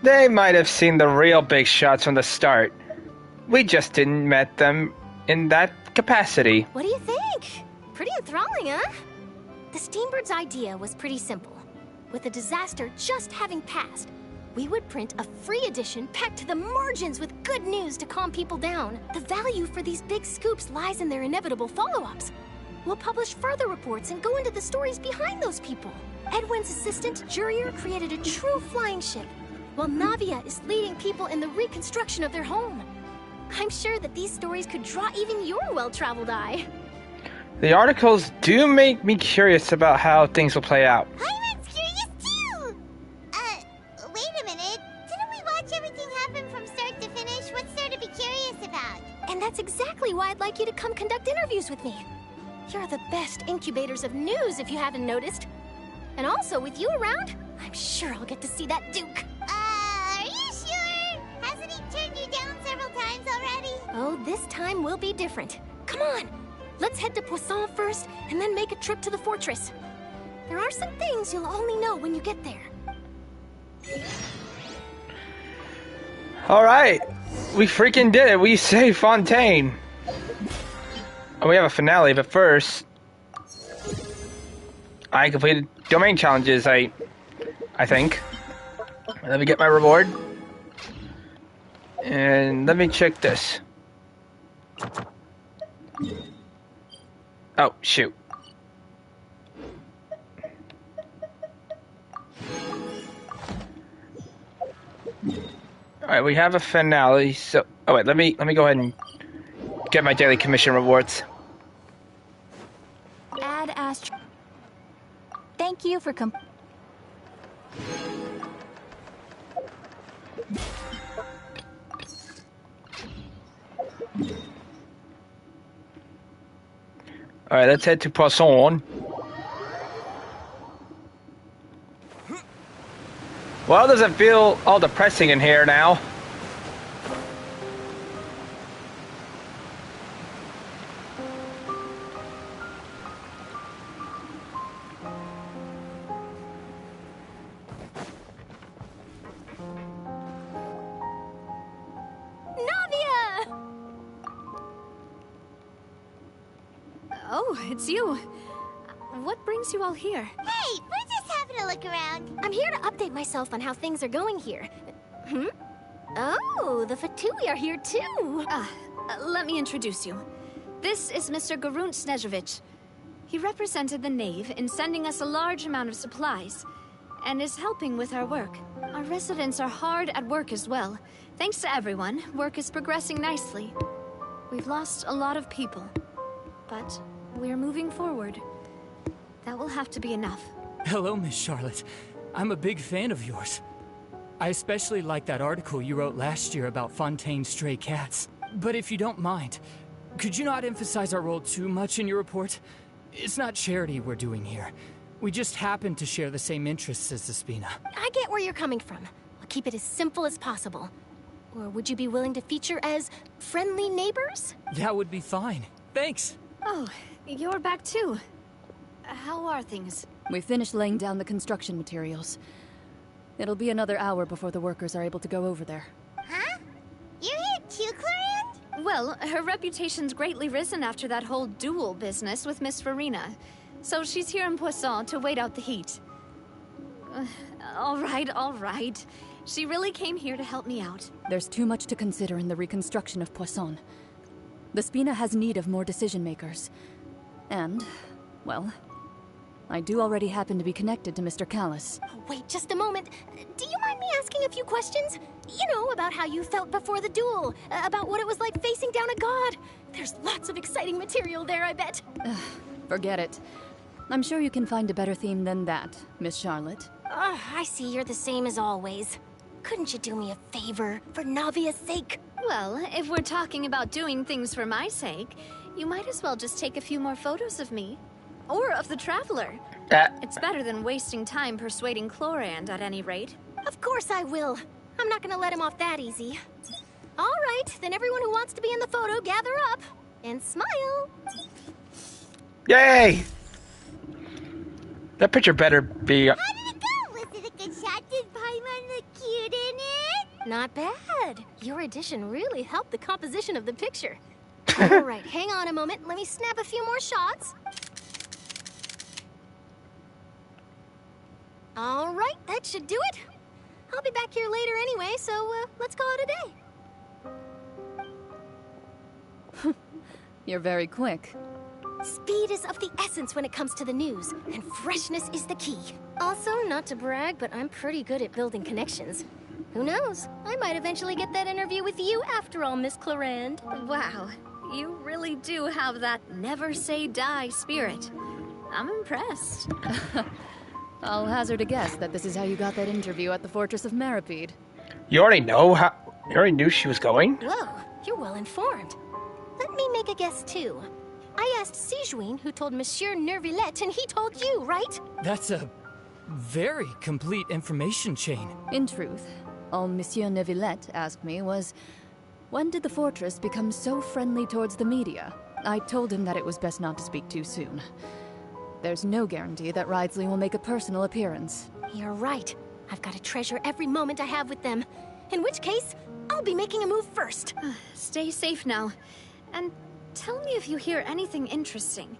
They might have seen the real big shots from the start. We just didn't met them in that capacity. What do you think? Pretty enthralling, huh? The Steambird's idea was pretty simple. With the disaster just having passed, we would print a free edition packed to the margins with good news to calm people down. The value for these big scoops lies in their inevitable follow-ups. We'll publish further reports and go into the stories behind those people. Edwin's assistant, Jurier, created a true flying ship, while Navia is leading people in the reconstruction of their home. I'm sure that these stories could draw even your well-traveled eye. The articles do make me curious about how things will play out. Paimon's curious too! Wait a minute. Didn't we watch everything happen from start to finish? What's there to be curious about? And that's exactly why I'd like you to come conduct interviews with me. You're the best incubators of news, if you haven't noticed. And also, with you around, I'm sure I'll get to see that Duke. Are you sure? Hasn't he turned you down several times already? Oh, this time will be different. Come on! Let's head to Poisson first, and then make a trip to the fortress. There are some things you'll only know when you get there. Alright, we freaking did it. We saved Fontaine. Oh, we have a finale, but first, I completed domain challenges, I think. Let me get my reward. And let me check this. Oh, shoot. Alright, we have a finale, so... Oh wait, let me go ahead and get my daily commission rewards. Add Astro. Thank you for Alright, let's head to Poisson. Well, it doesn't feel all depressing in here now. Oh, it's you. What brings you all here? Hey, we're just having a look around. I'm here to update myself on how things are going here. Oh, the Fatui are here too. Let me introduce you. This is Mr. Garunt Snežević. He represented the Knave in sending us a large amount of supplies, and is helping with our work. Our residents are hard at work as well. Thanks to everyone, work is progressing nicely. We've lost a lot of people, but we're moving forward. That will have to be enough. Hello, Miss Charlotte. I'm a big fan of yours. I especially like that article you wrote last year about Fontaine's stray cats. But if you don't mind, could you not emphasize our role too much in your report? It's not charity we're doing here. We just happen to share the same interests as the Spina. I get where you're coming from. I'll keep it as simple as possible. Or would you be willing to feature as friendly neighbors? That would be fine. Thanks. Oh, you're back too. How are things? We finished laying down the construction materials. It'll be another hour before the workers are able to go over there. Huh? You're here too, Clorian? Well, her reputation's greatly risen after that whole duel business with Miss Farina. So she's here in Poisson to wait out the heat. All right. She really came here to help me out. There's too much to consider in the reconstruction of Poisson. The Spina has need of more decision-makers. And, well, I do already happen to be connected to Mr. Callis. Oh, wait just a moment. Do you mind me asking a few questions? You know, about how you felt before the duel, about what it was like facing down a god. There's lots of exciting material there, I bet. Forget it. I'm sure you can find a better theme than that, Miss Charlotte. I see you're the same as always. Couldn't you do me a favor, for Navia's sake? Well, if we're talking about doing things for my sake, you might as well just take a few more photos of me. Or of the Traveler. It's better than wasting time persuading Chlorand, at any rate. Of course I will. I'm not gonna let him off that easy. All right, then everyone who wants to be in the photo, gather up. And smile. Yay! That picture better be... How did it go? Was it a good shot? Did Paimon look cute in it? Not bad. Your addition really helped the composition of the picture. All right, hang on a moment. Let me snap a few more shots. All right, that should do it. I'll be back here later anyway, so let's call it a day. You're very quick. Speed is of the essence when it comes to the news, and freshness is the key. Also, not to brag, but I'm pretty good at building connections. Who knows? I might eventually get that interview with you after all, Miss Chlorand. Wow, you really do have that never say die spirit. I'm impressed. I'll hazard a guess that this is how you got that interview at the Fortress of Maripede. You already know how... You already knew she was going? Whoa, you're well informed. Let me make a guess, too. I asked Sijuin, who told Monsieur Nervillet, and he told you, right? That's a very complete information chain. In truth, all Monsieur Nervillet asked me was, when did the Fortress become so friendly towards the media? I told him that it was best not to speak too soon. There's no guarantee that Ridsley will make a personal appearance. You're right. I've got to treasure every moment I have with them. In which case, I'll be making a move first. Stay safe now. And tell me if you hear anything interesting.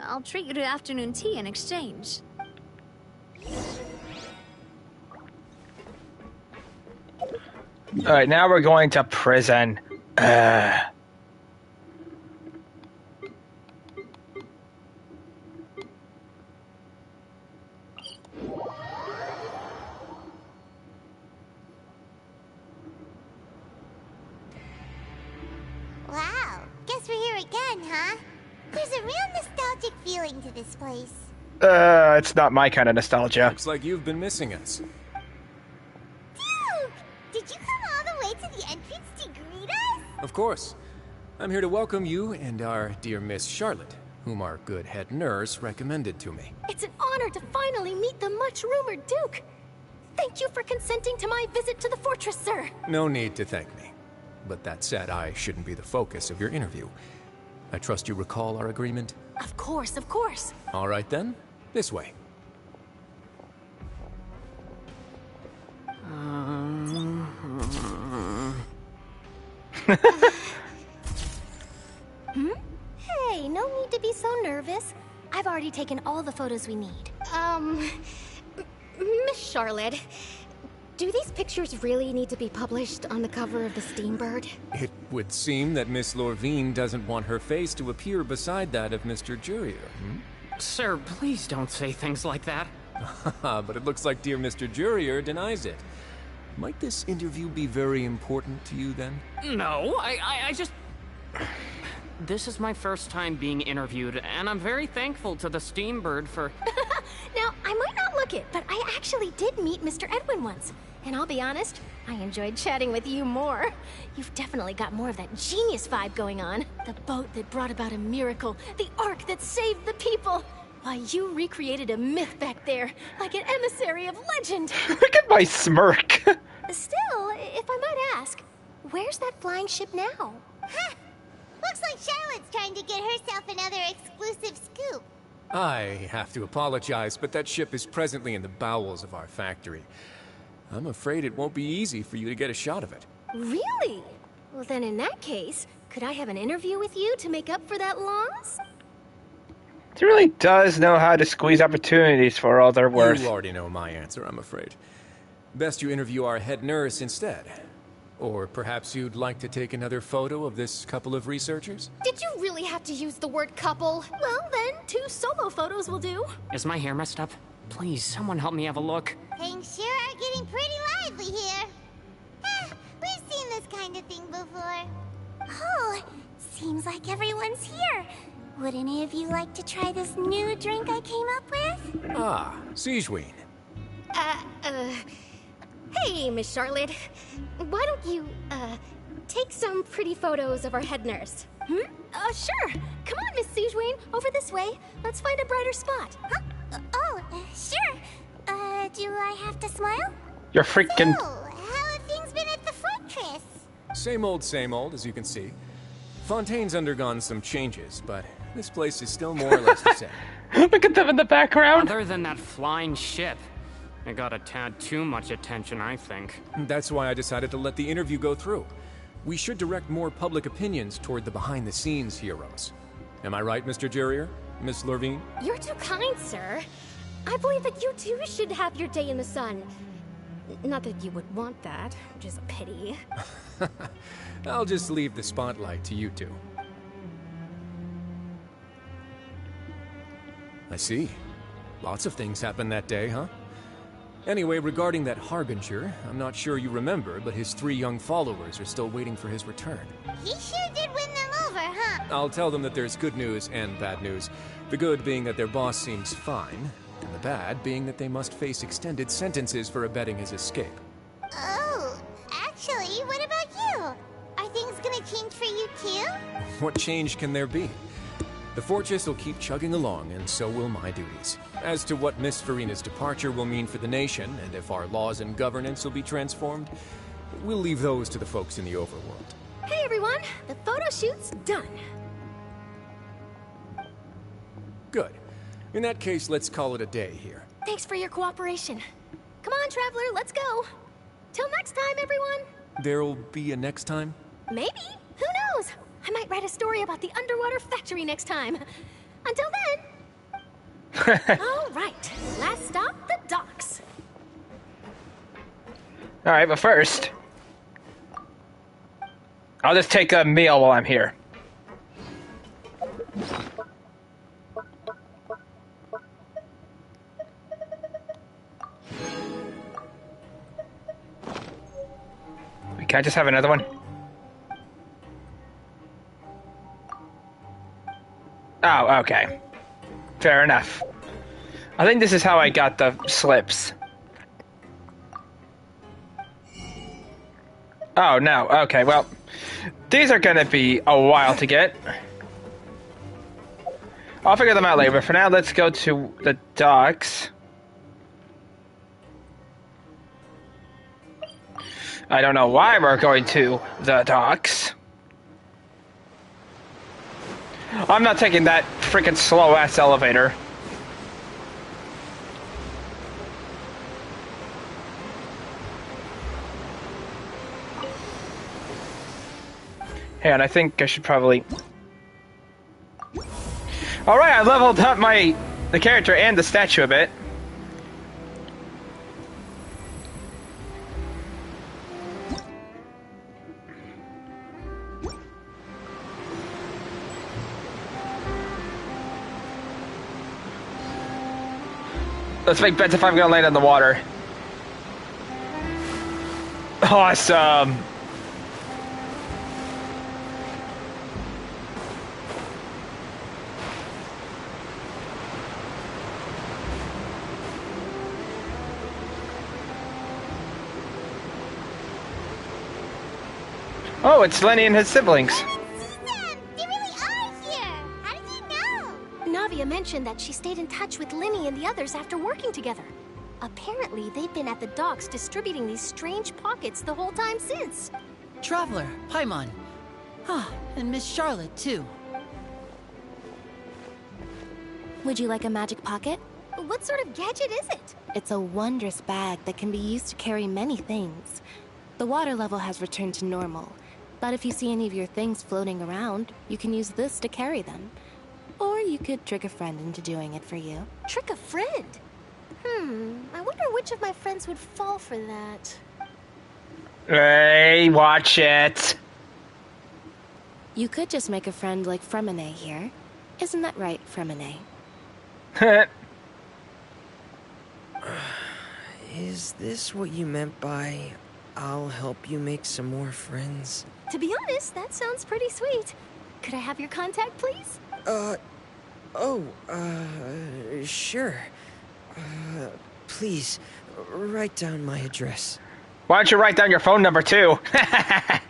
I'll treat you to afternoon tea in exchange. Alright, now we're going to prison. Wow, guess we're here again, huh? There's a real nostalgic feeling to this place. It's not my kind of nostalgia. Looks like you've been missing us. Duke! Did you come all the way to the entrance to greet us? Of course. I'm here to welcome you and our dear Miss Charlotte, whom our good head nurse recommended to me. It's an honor to finally meet the much-rumored Duke. Thank you for consenting to my visit to the fortress, sir. No need to thank me. But that said, I shouldn't be the focus of your interview. I trust you recall our agreement? Of course, of course. All right then, this way. Hey, no need to be so nervous. I've already taken all the photos we need. Miss Charlotte, do these pictures really need to be published on the cover of the Steambird? It would seem that Miss Lorvine doesn't want her face to appear beside that of Mr. Jurier. Sir, please don't say things like that. But it looks like dear Mr. Jurier denies it. Might this interview be very important to you then? No, I just... This is my first time being interviewed, and I'm very thankful to the Steambird for... Now, I might not look it, but I actually did meet Mr. Edwin once. And I'll be honest, I enjoyed chatting with you more. You've definitely got more of that genius vibe going on. The boat that brought about a miracle, the ark that saved the people. Why, you recreated a myth back there, like an emissary of legend. Look at my smirk. Still, if I might ask, where's that flying ship now? Huh! Looks like Charlotte's trying to get herself another exclusive scoop. I have to apologize, but that ship is presently in the bowels of our factory. I'm afraid it won't be easy for you to get a shot of it. Really? Well, then in that case, could I have an interview with you to make up for that loss? He really does know how to squeeze opportunities for all they're worth. You already know my answer, I'm afraid. Best you interview our head nurse instead. Or perhaps you'd like to take another photo of this couple of researchers? Did you really have to use the word couple? Well, then, 2 solo photos will do. Is my hair messed up? Please, someone help me have a look. Things sure are getting pretty lively here. We've seen this kind of thing before. Oh, seems like everyone's here. Would any of you like to try this new drink I came up with? Ah, Sijuin. Hey, Miss Charlotte. Why don't you, take some pretty photos of our head nurse? Sure. Come on, Miss Sijuane. Over this way. Let's find a brighter spot. Huh? Sure. Do I have to smile? You're freaking... So, how have things been at the fortress? Same old, as you can see. Fontaine's undergone some changes, but this place is still more or less the same. Look at them in the background. Other than that flying ship, it got a tad too much attention, I think. That's why I decided to let the interview go through. We should direct more public opinions toward the behind-the-scenes heroes. Am I right, Mr. Jurrier? Miss Lurvine? You're too kind, sir. I believe that you too should have your day in the sun. Not that you would want that, which is a pity. I'll just leave the spotlight to you two. I see. Lots of things happened that day, huh? Anyway, regarding that Harbinger, I'm not sure you remember, but his 3 young followers are still waiting for his return. He sure did win them over, huh? I'll tell them that there's good news and bad news. The good being that their boss seems fine, and the bad being that they must face extended sentences for abetting his escape. Oh, actually, what about you? Are things gonna change for you too? What change can there be? The fortress will keep chugging along, and so will my duties. As to what Miss Farina's departure will mean for the nation, and if our laws and governance will be transformed, we'll leave those to the folks in the overworld. Hey everyone, the photo shoot's done. Good. In that case, let's call it a day here. Thanks for your cooperation. Come on, Traveler, let's go. Till next time, everyone. There'll be a next time? Maybe. Who knows? I might write a story about the underwater factory next time. Until then. All right. Last stop, the docks. All right, but first, I'll just take a meal while I'm here. Can I just have another one? Oh, okay. Fair enough. I think this is how I got the slips. Oh, no. Okay, well, these are gonna be a while to get. I'll figure them out later, but for now, let's go to the docks. I don't know why we're going to the docks. I'm not taking that freaking slow-ass elevator. Hey, and I think I should probably... Alright, I leveled up the character and the statue a bit. Let's make bets if I'm gonna land in the water. Awesome! Oh, it's Lenny and his siblings. Navia mentioned that she stayed in touch with Linny and the others after working together. Apparently, they've been at the docks distributing these strange pockets the whole time since. Traveler, Paimon. Ah, and Miss Charlotte, too. Would you like a magic pocket? What sort of gadget is it? It's a wondrous bag that can be used to carry many things. The water level has returned to normal, but if you see any of your things floating around, you can use this to carry them. Or you could trick a friend into doing it for you. Trick a friend? I wonder which of my friends would fall for that. Hey, watch it. You could just make a friend like Fremine here. Isn't that right, Fremine? Is this what you meant by, I'll help you make some more friends? To be honest, that sounds pretty sweet. Could I have your contact, please? Sure. Please, write down my address. Why don't you write down your phone number, too?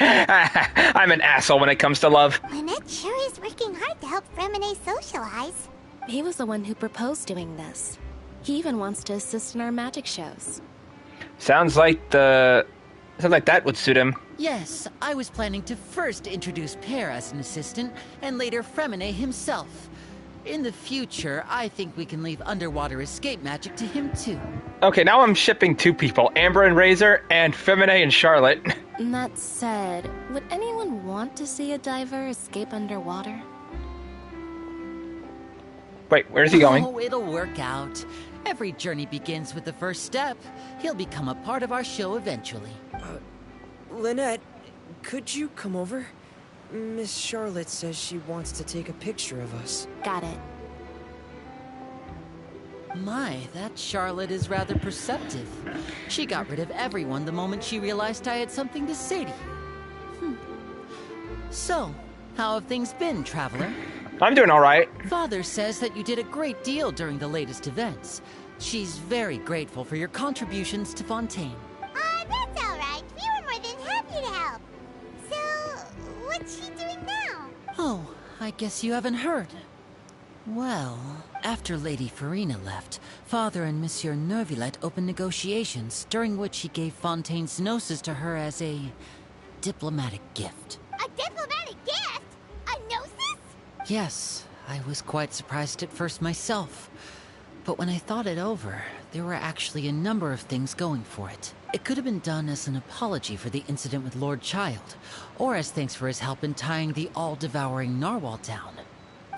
I'm an asshole when it comes to love. Lynette sure is working hard to help Fremine socialize. He was the one who proposed doing this. He even wants to assist in our magic shows. Sounds like that would suit him. Yes, I was planning to first introduce Pear as an assistant, and later Fremine himself. In the future, I think we can leave underwater escape magic to him too. Okay, now I'm shipping 2 people, Amber and Razor, and Femine and Charlotte. That said, would anyone want to see a diver escape underwater? Wait, where's he going? Oh, it'll work out. Every journey begins with the first step. He'll become a part of our show eventually. Lynette, could you come over? Miss Charlotte says she wants to take a picture of us. Got it. My, that Charlotte is rather perceptive. She got rid of everyone the moment she realized I had something to say to you. So, how have things been, Traveler? I'm doing all right. Father says that you did a great deal during the latest events. She's very grateful for your contributions to Fontaine. That's all right. We were more than happy to help. So, what's she doing now? Oh, I guess you haven't heard. Well, after Lady Farina left, Father and Monsieur Neuvillette opened negotiations, during which he gave Fontaine's gnosis to her as a diplomatic gift. A diplomatic gift? A gnosis? Yes, I was quite surprised at first myself. But when I thought it over, there were actually a number of things going for it. It could have been done as an apology for the incident with Lord Child, or as thanks for his help in tying the all-devouring narwhal down.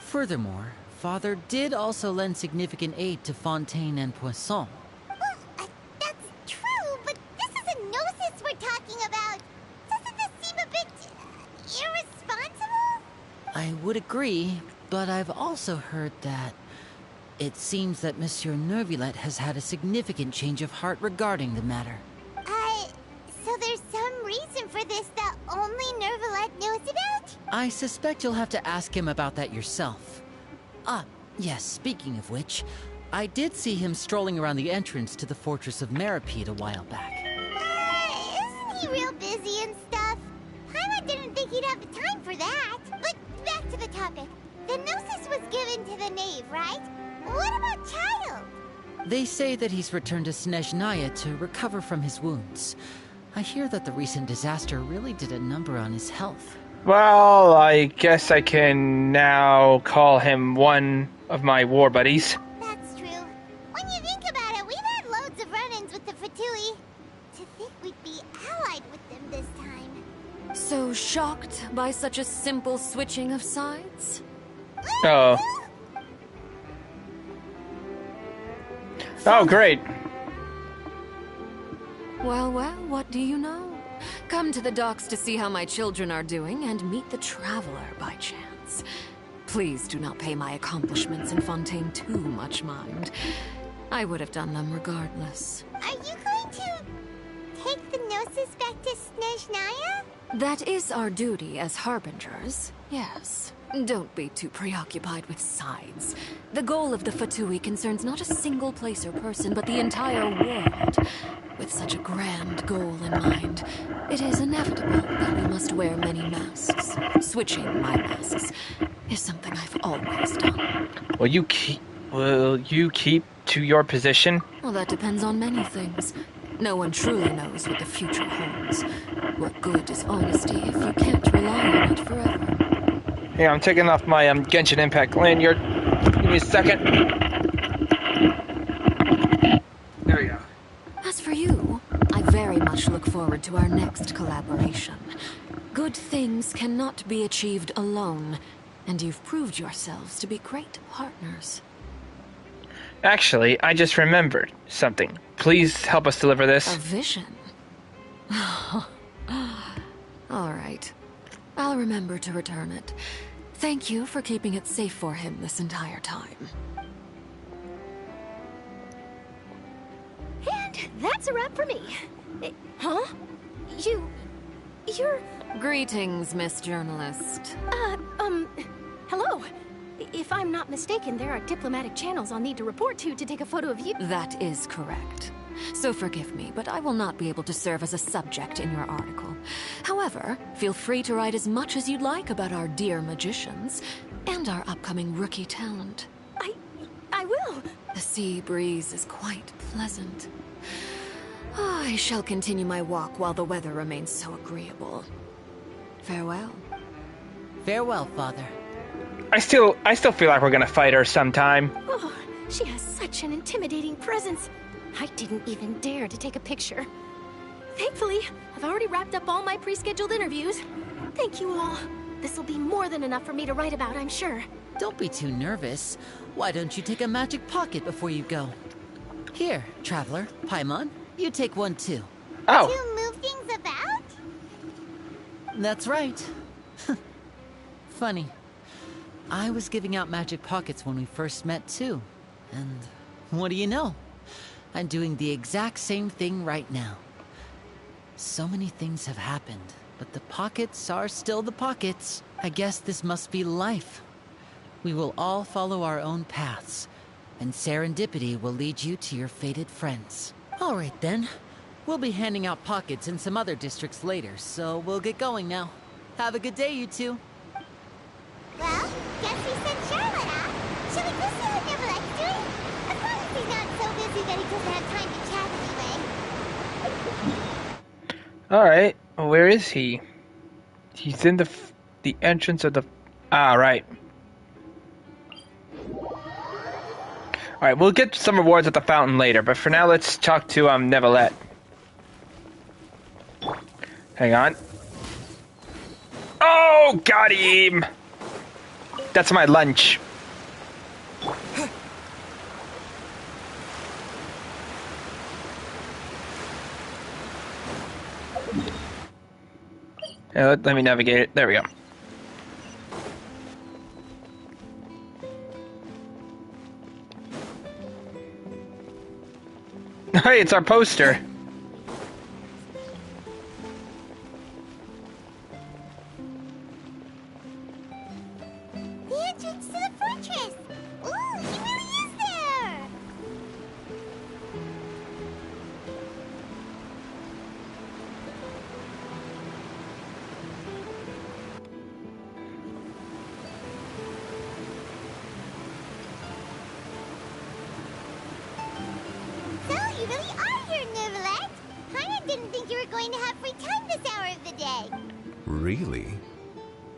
Furthermore, Father did also lend significant aid to Fontaine and Poisson. Well, that's true, but this is a gnosis we're talking about. Doesn't this seem a bit irresponsible? I would agree, but I've also heard that it seems that Monsieur Neuvillette has had a significant change of heart regarding the matter. So there's some reason for this that only Neuvillette knows about? I suspect you'll have to ask him about that yourself. Ah, yes, speaking of which, I did see him strolling around the entrance to the Fortress of Meripede a while back. Isn't he real busy and stuff? Paimon didn't think he'd have the time for that. But back to the topic. The gnosis was given to the knave, right? What about Child? They say that he's returned to Snezhnaya to recover from his wounds. I hear that the recent disaster really did a number on his health. Well, I guess I can now call him one of my war buddies. That's true. When you think about it, we've had loads of run-ins with the Fatui. To think we'd be allied with them this time. So shocked by such a simple switching of sides? Oh. Oh, great. Well, what do you know? Come to the docks to see how my children are doing and meet the Traveler by chance. Please do not pay my accomplishments in Fontaine too much mind. I would have done them regardless. Are you going to take the gnosis back to Snezhnaya? That is our duty as harbingers, yes. Don't be too preoccupied with sides. The goal of the Fatui concerns not a single place or person, but the entire world. With such a grand goal in mind, it is inevitable that we must wear many masks. Switching my masks is something I've always done. Will you keep to your position? Well, that depends on many things. No one truly knows what the future holds. What good is honesty if you can't rely on it forever? Yeah, I'm taking off my Genshin Impact lanyard. Give me a second. There we go. As for you, I very much look forward to our next collaboration. Good things cannot be achieved alone, and you've proved yourselves to be great partners. Actually, I just remembered something. Please help us deliver this. A vision? All right. I'll remember to return it. Thank you for keeping it safe for him this entire time. And that's a wrap for me. Huh? You're... Greetings, Miss Journalist. Hello. If I'm not mistaken, there are diplomatic channels I'll need to report to take a photo of you. That is correct. so forgive me, but I will not be able to serve as a subject in your article. However, feel free to write as much as you'd like about our dear magicians and our upcoming rookie talent. I will. The sea breeze is quite pleasant. I shall continue my walk while the weather remains so agreeable. Farewell. Farewell, Father. I still feel like we're gonna fight her sometime. Oh, she has such an intimidating presence. I didn't even dare to take a picture. Thankfully, I've already wrapped up all my pre-scheduled interviews. Thank you all. This will be more than enough for me to write about, I'm sure. Don't be too nervous. Why don't you take a magic pocket before you go? Here, Traveler, Paimon, you take one too. Oh. To move things about? That's right. Funny. I was giving out magic pockets when we first met too. And what do you know? I'm doing the exact same thing right now. So many things have happened, but the pockets are still the pockets. I guess this must be life. We will all follow our own paths, and serendipity will lead you to your fated friends. All right then. We'll be handing out pockets in some other districts later, so we'll get going now. Have a good day, you two. Well, guess we sent Charlotte out. Shall we go see what Neverlet's doing? As long as he's not so busy that he doesn't have time to chat anyway. Alright, where is he? He's in the entrance of the... Ah, right. Alright, we'll get some rewards at the fountain later, but for now let's talk to Neverlet. Hang on. Oh, got him! That's my lunch. Let me navigate it. There we go. Hey, it's our poster. The entrance to the fortress! Ooh, he really is there! So, you really are here, Neverlet! Paimon didn't think you were going to have free time this hour of the day. Really?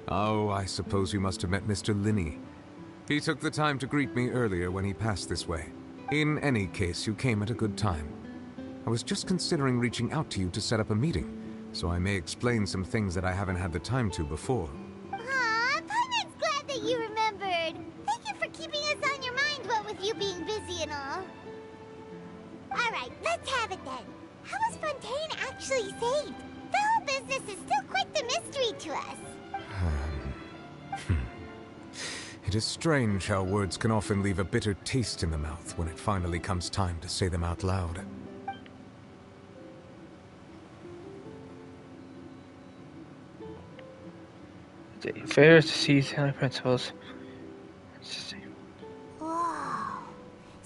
Oh, I suppose you must have met Mr. Linney. He took the time to greet me earlier when he passed this way. In any case, you came at a good time. I was just considering reaching out to you to set up a meeting, so I may explain some things that I haven't had the time to before. Aw, Paimon's glad that you remembered. Thank you for keeping us on your mind, what with you being busy and all. Alright, let's have it then. How was Fontaine actually saved? The whole business is still quite the mystery to us. It is strange how words can often leave a bitter taste in the mouth when it finally comes time to say them out loud. Failures to seize healing principles. Whoa.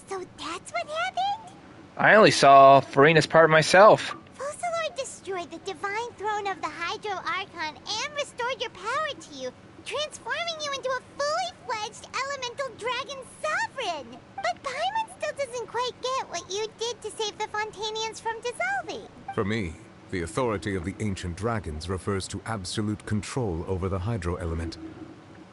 So that's what happened? I only saw Farina's part myself. Focalor destroyed the divine throne of the Hydro Archon and restored your power to you, transforming you into a fully fledged elemental dragon sovereign. But Paimon still doesn't quite get what you did to save the Fontanians from dissolving. For me, the authority of the ancient dragons refers to absolute control over the hydro element.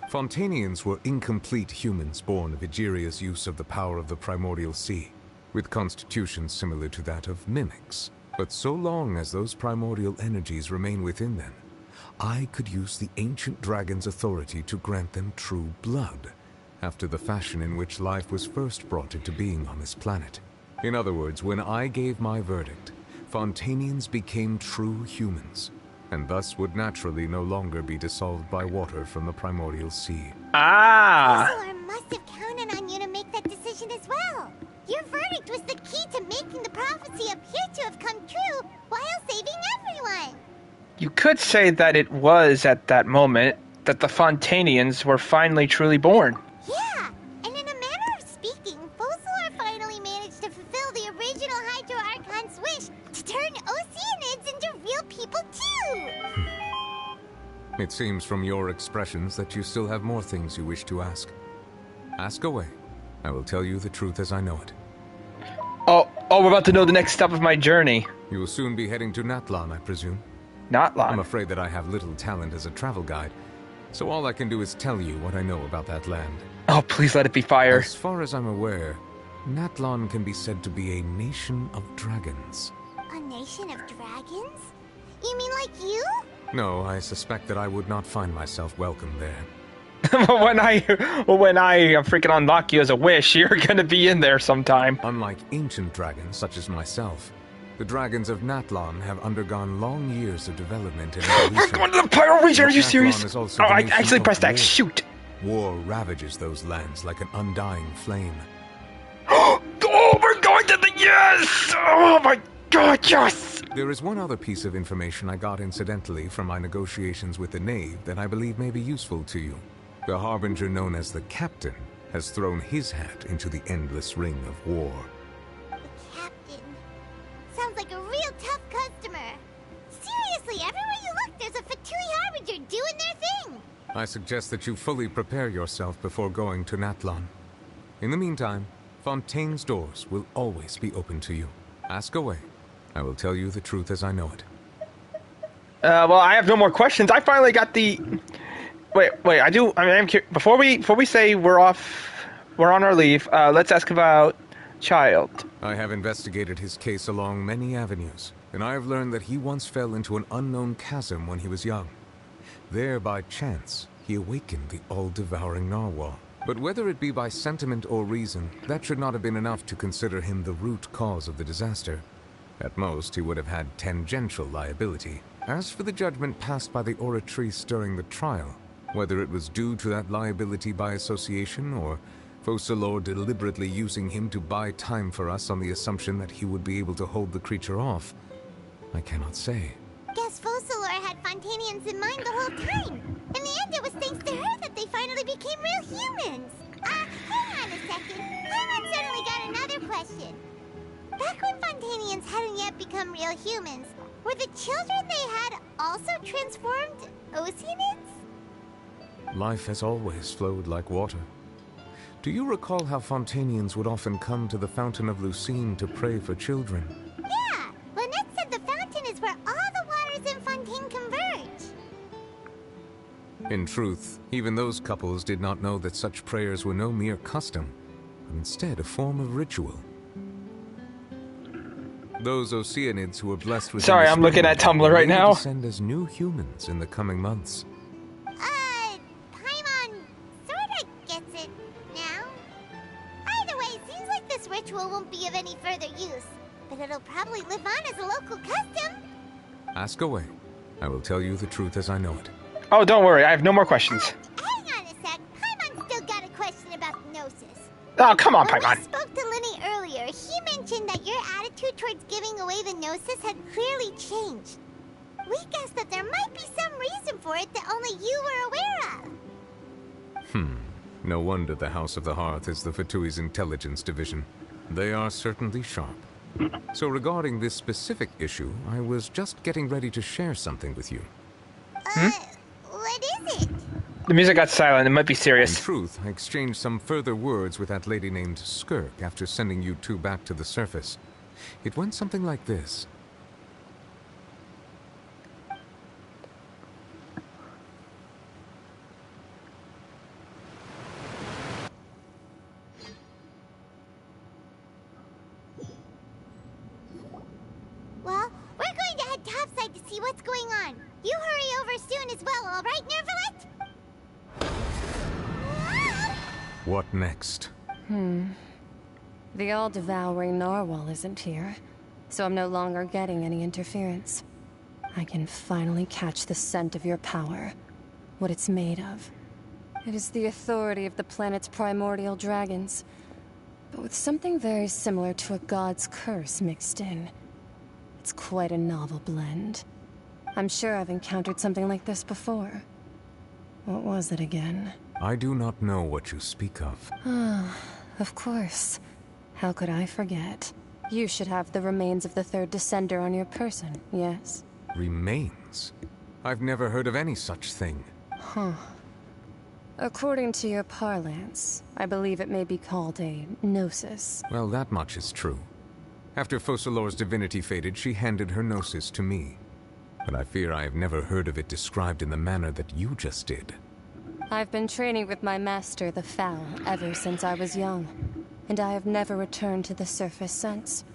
Fontanians were incomplete humans born of Egeria's use of the power of the primordial sea, with constitutions similar to that of mimics. But so long as those primordial energies remain within them, I could use the ancient dragon's authority to grant them true blood, after the fashion in which life was first brought into being on this planet. In other words, when I gave my verdict, Fontanians became true humans, and thus would naturally no longer be dissolved by water from the primordial sea. Ah! Focalor must have counted on you to make that decision as well. Your verdict was the key to making the prophecy appear to have come true while saving everyone. You could say that it was at that moment that the Fontanians were finally truly born. Yeah, and in a manner of speaking, Focalor finally managed to fulfill the original Hydro Archon It seems from your expressions that you still have more things you wish to ask. Ask away. I will tell you the truth as I know it. Oh, we're about to know the next step of my journey. You will soon be heading to Natlan, I presume. Natlan? I'm afraid that I have little talent as a travel guide, so all I can do is tell you what I know about that land. Oh, please let it be fire. As far as I'm aware, Natlan can be said to be a nation of dragons. A nation of dragons? You mean like you? No, I suspect that I would not find myself welcome there. when I freaking unlock you as a wish, you're gonna be in there sometime. Unlike ancient dragons such as myself, the dragons of Natlan have undergone long years of development and evolution. We're going to the Pyro region, are you serious? Oh, I actually pressed X, shoot! War ravages those lands like an undying flame. Oh, we're going to the yes! Oh my god, yes! There is one other piece of information I got incidentally from my negotiations with the Knave that I believe may be useful to you. The Harbinger known as the Captain has thrown his hat into the endless ring of war. The Captain? Sounds like a real tough customer. Seriously, everywhere you look, there's a Fatui Harbinger doing their thing. I suggest that you fully prepare yourself before going to Natlan. In the meantime, Fontaine's doors will always be open to you. Ask away. I will tell you the truth as I know it. Well, I have no more questions. I finally got the... Wait, I do... I mean, I'm curious. Before we say we're on our leave, let's ask about Child. I have investigated his case along many avenues, and I have learned that he once fell into an unknown chasm when he was young. There, by chance, he awakened the all-devouring narwhal. But whether it be by sentiment or reason, that should not have been enough to consider him the root cause of the disaster. At most, he would have had tangential liability. As for the judgment passed by the oratrice during the trial, whether it was due to that liability by association, or Focalors deliberately using him to buy time for us on the assumption that he would be able to hold the creature off, I cannot say. Guess Focalors had Fontanians in mind the whole time. In the end, it was thanks to her that they finally became real humans. Hang on a second. Paimon suddenly got another question. Back when Fontanians hadn't yet become real humans, were the children they had also transformed Oceanids? Life has always flowed like water. Do you recall how Fontanians would often come to the Fountain of Lucine to pray for children? Yeah! Lynette said the fountain is where all the waters in Fontaine converge. In truth, even those couples did not know that such prayers were no mere custom, but instead a form of ritual. Those Oceanids who were blessed with... Sorry, I'm looking at Tumblr right now. ...descend as new humans in the coming months. Paimon sorta gets it now. Either way, seems like this ritual won't be of any further use, but it'll probably live on as a local custom. Ask away. I will tell you the truth as I know it. Oh, don't worry, I have no more questions. Hang on a sec, Paimon still got a question about Gnosis. Oh, come on, When Paimon. we spoke to Lenny earlier, he mentioned that your attitude towards giving away the Gnosis had clearly changed. We guessed that there might be some reason for it that only you were aware of. No wonder the House of the Hearth is the Fatui's intelligence division. They are certainly sharp. So regarding this specific issue, I was just getting ready to share something with you. What is it? The music got silent, it might be serious. In truth, I exchanged some further words with that lady named Skirk after sending you two back to the surface. It went something like this. Well, we're going to head topside to see what's going on. You hurry over soon as well, all right, Nervalet? What next? The all-devouring narwhal isn't here, so I'm no longer getting any interference. I can finally catch the scent of your power, what it's made of. It is the authority of the planet's primordial dragons, but with something very similar to a god's curse mixed in. It's quite a novel blend. I'm sure I've encountered something like this before. What was it again? I do not know what you speak of. Of course. How could I forget? You should have the remains of the third descender on your person, yes? Remains? I've never heard of any such thing. Huh. According to your parlance, I believe it may be called a gnosis. Well, that much is true. After Focalor's divinity faded, she handed her gnosis to me. But I fear I have never heard of it described in the manner that you just did. I've been training with my master, the Foul, ever since I was young. And I have never returned to the surface since.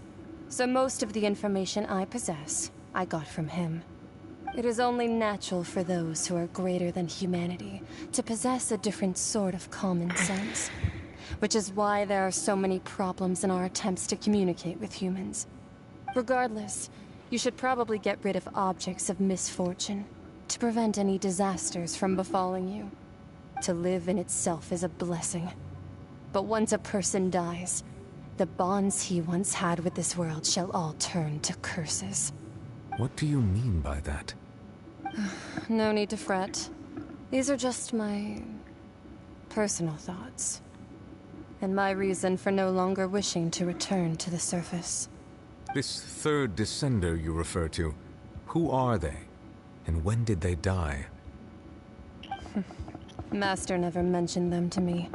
So most of the information I possess, I got from him. It is only natural for those who are greater than humanity to possess a different sort of common sense. Which is why there are so many problems in our attempts to communicate with humans. Regardless, you should probably get rid of objects of misfortune to prevent any disasters from befalling you. To live in itself is a blessing. But once a person dies, the bonds he once had with this world shall all turn to curses. What do you mean by that? No need to fret. These are just my personal thoughts. And my reason for no longer wishing to return to the surface. This third descender you refer to, who are they? And when did they die? Master never mentioned them to me.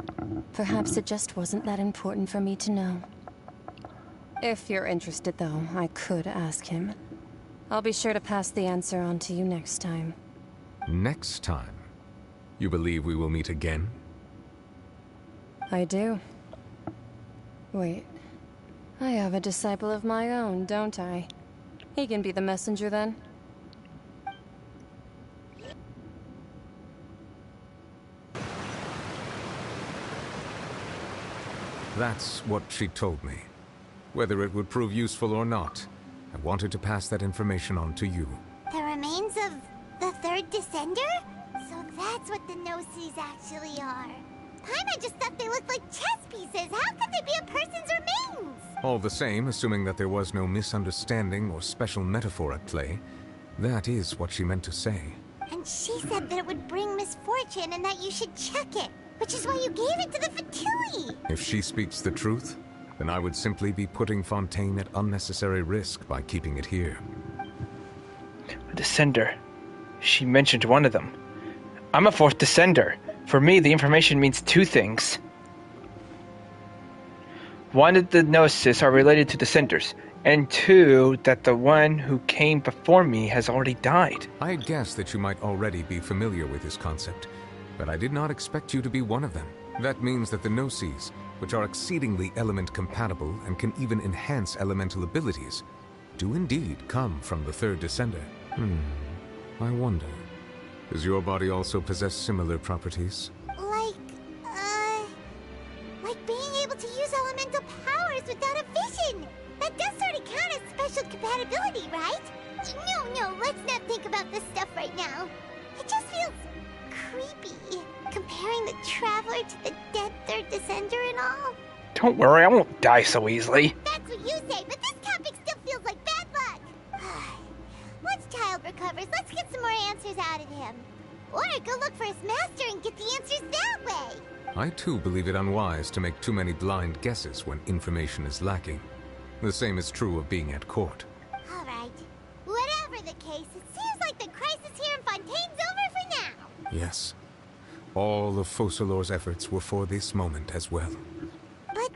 Perhaps it just wasn't that important for me to know. If you're interested, though, I could ask him. I'll be sure to pass the answer on to you next time. Next time? You believe we will meet again? I do. Wait. I have a disciple of my own, don't I? He can be the messenger, then? That's what she told me. Whether it would prove useful or not, I wanted to pass that information on to you. The remains of the third descender? So that's what the Gnosis actually are. Paimon just thought they looked like chess pieces. How could they be a person's remains? All the same, assuming that there was no misunderstanding or special metaphor at play, that is what she meant to say. And she said that it would bring misfortune and that you should check it, which is why you gave it to the Fatui. If she speaks the truth, then I would simply be putting Fontaine at unnecessary risk by keeping it here. A descender. She mentioned one of them. I'm a fourth descender. For me, the information means two things. One, that the Gnosis are related to descenders, and two, that the one who came before me has already died. I had guessed that you might already be familiar with this concept, but I did not expect you to be one of them. That means that the Gnosis, which are exceedingly element-compatible and can even enhance elemental abilities, do indeed come from the third descender. I wonder, does your body also possess similar properties? Like being able to use elemental powers without a vision. That does sort of count as special compatibility, right? No, let's not think about this stuff right now. It just feels creepy, comparing the Traveler to the dead third descender and all. Don't worry, I won't die so easily. That's what you say, but this topic still feels like bad luck. Once Child recovers, let's get some more answers out of him. Or go look for his master and get the answers that way. I too believe it unwise to make too many blind guesses when information is lacking. The same is true of being at court. All right. Whatever the case, it seems like the crisis here in Fontaine's over for now. Yes. All of Focalor's efforts were for this moment as well. But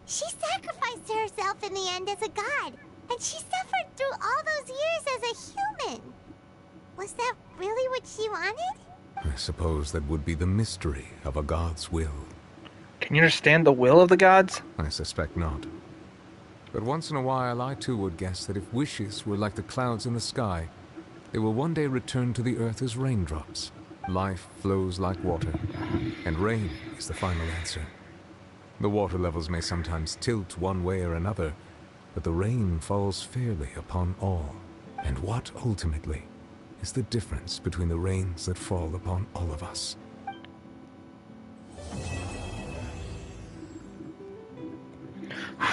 she sacrificed herself in the end as a god, and she suffered through all those years as a human. Was that really what she wanted? I suppose that would be the mystery of a god's will. Can you understand the will of the gods? I suspect not. But once in a while, I too would guess that if wishes were like the clouds in the sky, they will one day return to the earth as raindrops. Life flows like water, and rain is the final answer. The water levels may sometimes tilt one way or another, but the rain falls fairly upon all. And what, ultimately, is the difference between the rains that fall upon all of us?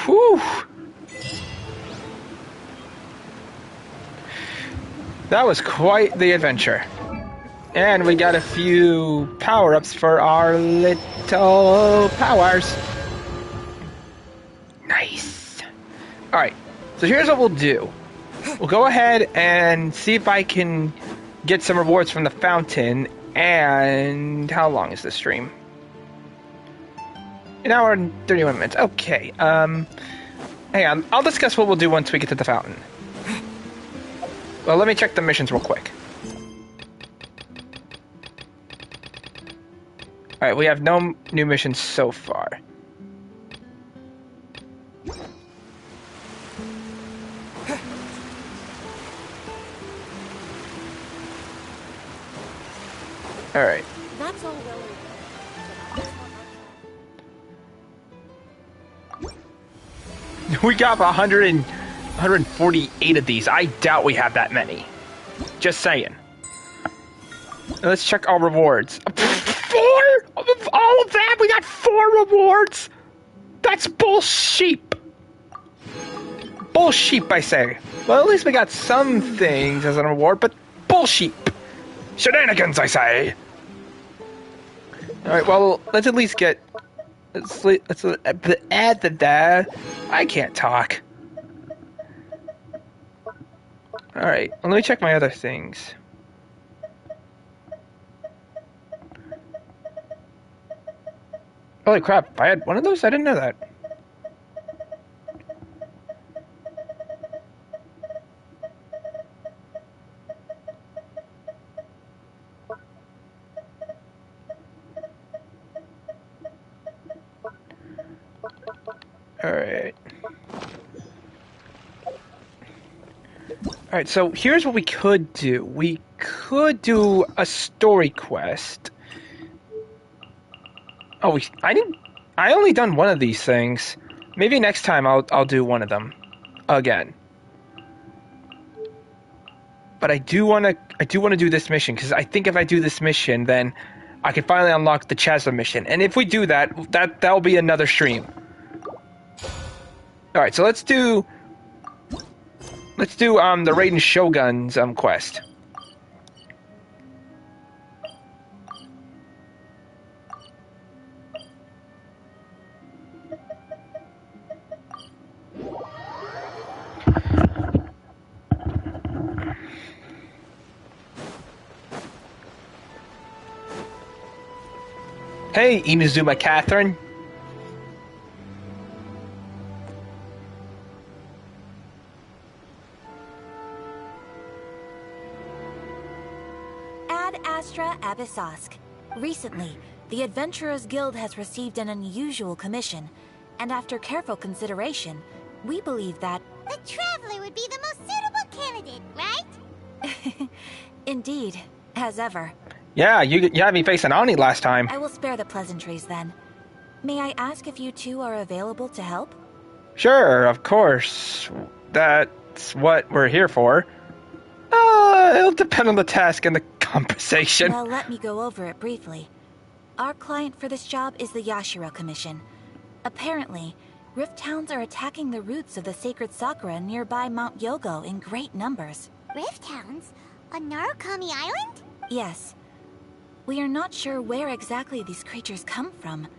Whew! That was quite the adventure. And we got a few power-ups for our little powers. Nice. Alright, so here's what we'll do. We'll go ahead and see if I can get some rewards from the fountain. And how long is this stream? An hour and 31 minutes. Okay. Hang on. I'll discuss what we'll do once we get to the fountain. Well, let me check the missions real quick. Alright, we have no new missions so far. Alright. That's all well. We got 148 of these. I doubt we have that many. Just saying. Let's check our rewards. 4? Of all of that, we got 4 rewards? That's bullshit. Bullshit, I say. Well, at least we got some things as a reward, but bullshit. Shenanigans, I say. Alright, well, let's at least get... Let's add that. I can't talk. Alright, well, let me check my other things. Holy crap, I had one of those? I didn't know that. Alright. Alright, so here's what we could do. We could do a story quest. Oh, I only done one of these things. Maybe next time I'll do one of them again. But I do want to do this mission, because I think if I do this mission, then I can finally unlock the Chasm mission. And if we do that'll be another stream. All right, so let's do the Raiden Shogun's quest. Hey, Inazuma Catherine. Ad Astra Abyssosque. Recently, the Adventurers Guild has received an unusual commission, and after careful consideration, we believe that... The Traveler would be the most suitable candidate, right? Indeed, as ever. Yeah, you had me facing Ani last time. I will spare the pleasantries then. May I ask if you two are available to help? Sure, of course. That's what we're here for. It'll depend on the task and the compensation. Well, let me go over it briefly. Our client for this job is the Yashiro Commission. Apparently, Rift Hounds are attacking the roots of the sacred Sakura nearby Mount Yogo in great numbers. Rift Hounds? On Narukami Island? Yes. We are not sure where exactly these creatures come from.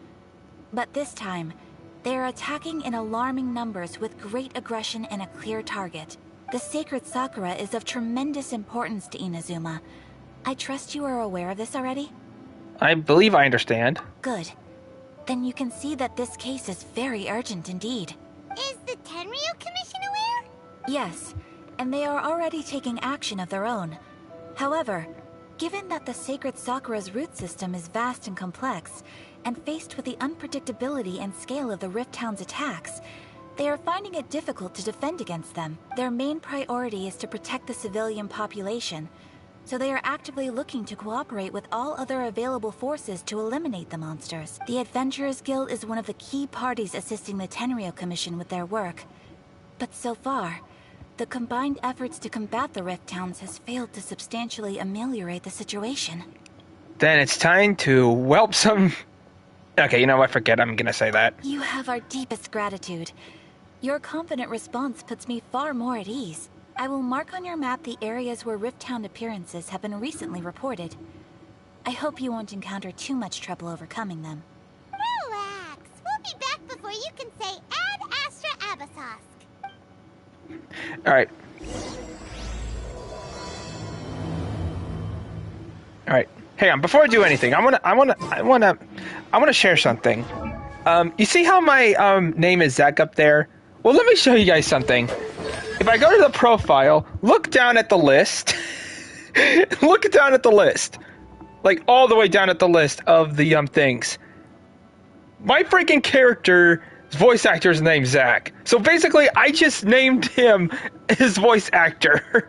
But this time, they are attacking in alarming numbers with great aggression and a clear target. The sacred Sakura is of tremendous importance to Inazuma. I trust you are aware of this already? I believe I understand. Good. Then you can see that this case is very urgent indeed. Is the Tenryu Commission aware? Yes, and they are already taking action of their own. However, given that the sacred Sakura's root system is vast and complex, and faced with the unpredictability and scale of the Rift Hound's attacks, they are finding it difficult to defend against them. Their main priority is to protect the civilian population, so they are actively looking to cooperate with all other available forces to eliminate the monsters. The Adventurers Guild is one of the key parties assisting the Tenryu Commission with their work. But so far, the combined efforts to combat the Rift Hounds has failed to substantially ameliorate the situation. Then it's time to whelp some... Okay, you know what? Forget I'm gonna say that. You have our deepest gratitude. Your confident response puts me far more at ease. I will mark on your map the areas where Rift Hound appearances have been recently reported. I hope you won't encounter too much trouble overcoming them. Relax. We'll be back before you can say Ad Astra Abyssosque. Alright. All right, hang on. Before I do anything, I wanna share something. You see how my name is Zach up there? Well, let me show you guys something. If I go to the profile, look down at the list. Look down at the list, like all the way down at the list of the things. My freaking character's voice actor's name's Zach. So basically, I just named him his voice actor.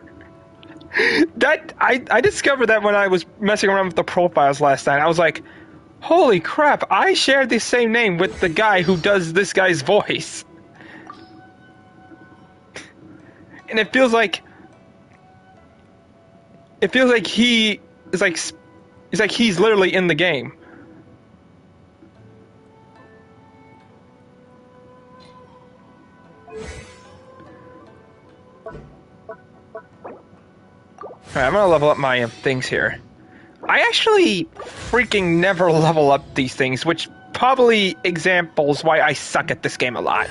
That I discovered that when I was messing around with the profiles last night. I was like, holy crap, I shared the same name with the guy who does this guy's voice. And it feels like he is like it's like he's literally in the game. Alright, I'm gonna level up my things here. I actually freaking never level up these things, which probably examples why I suck at this game a lot.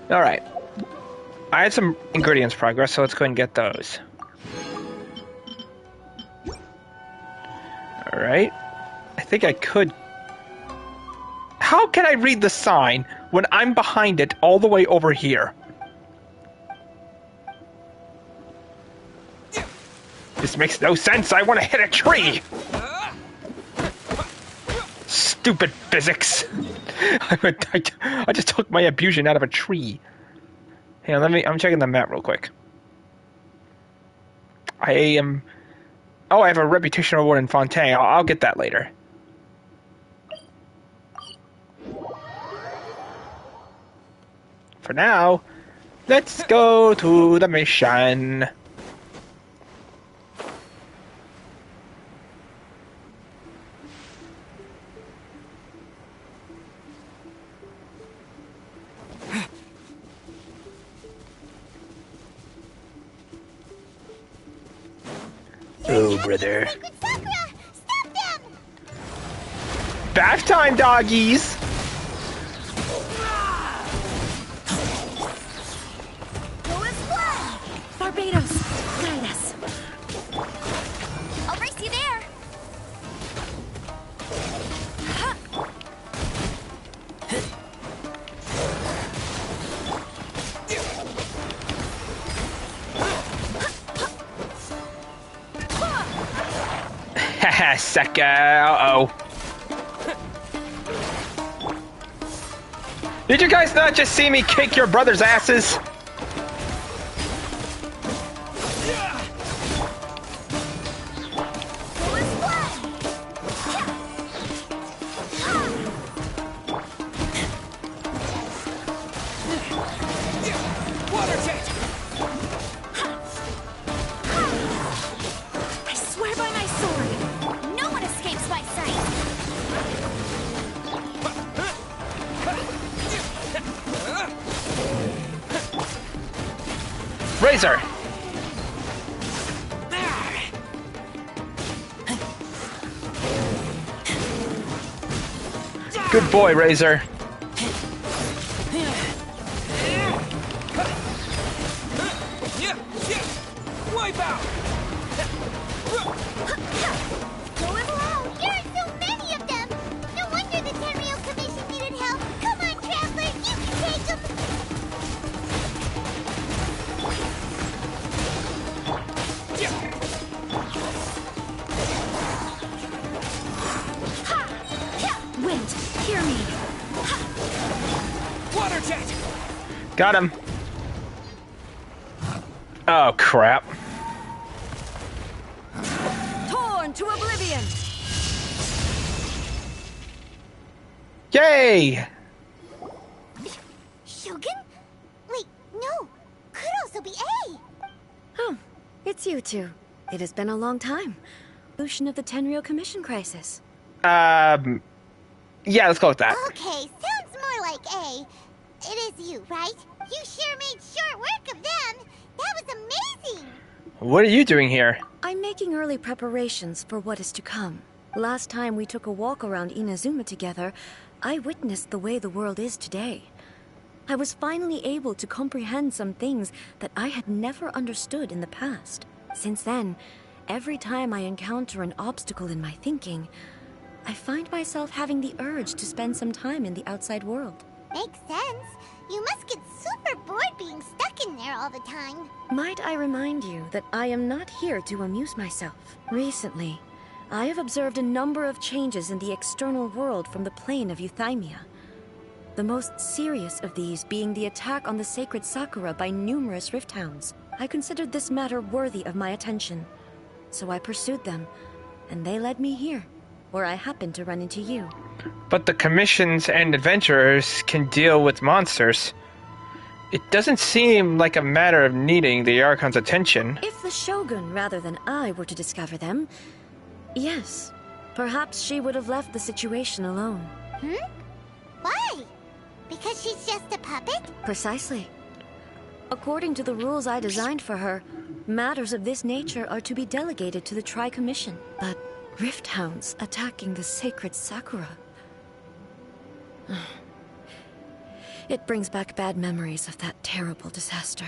Alright. I had some ingredients progress, so let's go ahead and get those. Alright. I think I could... How can I read the sign when I'm behind it all the way over here? This makes no sense. I want to hit a tree. Stupid physics. I just took my abusion out of a tree. Hey, I'm checking the map real quick. Oh, I have a reputation award in Fontaine. I'll get that later. For now, let's go to the mission. Oh, brother. Bath time, doggies! Barbados, guide us. I'll race you there. Haha, sucker. Uh-oh. Did you guys not just see me kick your brother's asses? I swear by my sword, no one escapes my sight. Razor! Good boy, Razor. Wipe out! Go it alone! There are so many of them! No wonder the Tenryou Commission needed help! Come on, Traveler! You can take them! Wind, hear me. Water jet! Got him. Oh, crap. Torn to oblivion! Yay! Shogun? Wait, no. Could also be A. Oh, it's you two. It has been a long time. Solution of the Tenryou Commission crisis. Yeah, let's go with that. Okay, sounds more like A. It is you, right? You sure made short work of them. That was amazing. What are you doing here? I'm making early preparations for what is to come. Last time we took a walk around Inazuma together, I witnessed the way the world is today. I was finally able to comprehend some things that I had never understood in the past. Since then, every time I encounter an obstacle in my thinking, I find myself having the urge to spend some time in the outside world. Makes sense. You must get super bored being stuck in there all the time. Might I remind you that I am not here to amuse myself. Recently, I have observed a number of changes in the external world from the plane of Euthymia. The most serious of these being the attack on the sacred Sakura by numerous rift hounds. I considered this matter worthy of my attention, so I pursued them, and they led me here, where I happened to run into you. But the commissions and adventurers can deal with monsters. It doesn't seem like a matter of needing the Archon's attention. If the Shogun, rather than I, were to discover them, yes, perhaps she would have left the situation alone. Why? Because she's just a puppet? Precisely. According to the rules I designed for her, matters of this nature are to be delegated to the Tri-Commission. But rift hounds attacking the sacred Sakura... It brings back bad memories of that terrible disaster.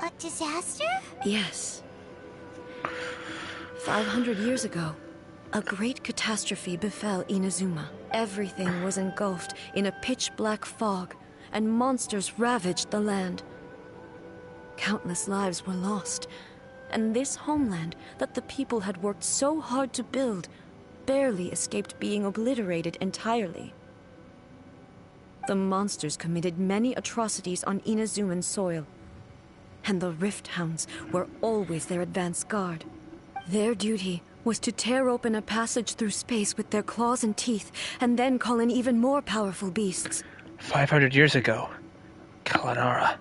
A disaster? Yes. 500 years ago, a great catastrophe befell Inazuma. Everything was engulfed in a pitch-black fog, and monsters ravaged the land. Countless lives were lost, and this homeland that the people had worked so hard to build barely escaped being obliterated entirely. The monsters committed many atrocities on Inazuman soil, and the Rift Hounds were always their advance guard. Their duty was to tear open a passage through space with their claws and teeth, and then call in even more powerful beasts. 500 years ago. Kalanara.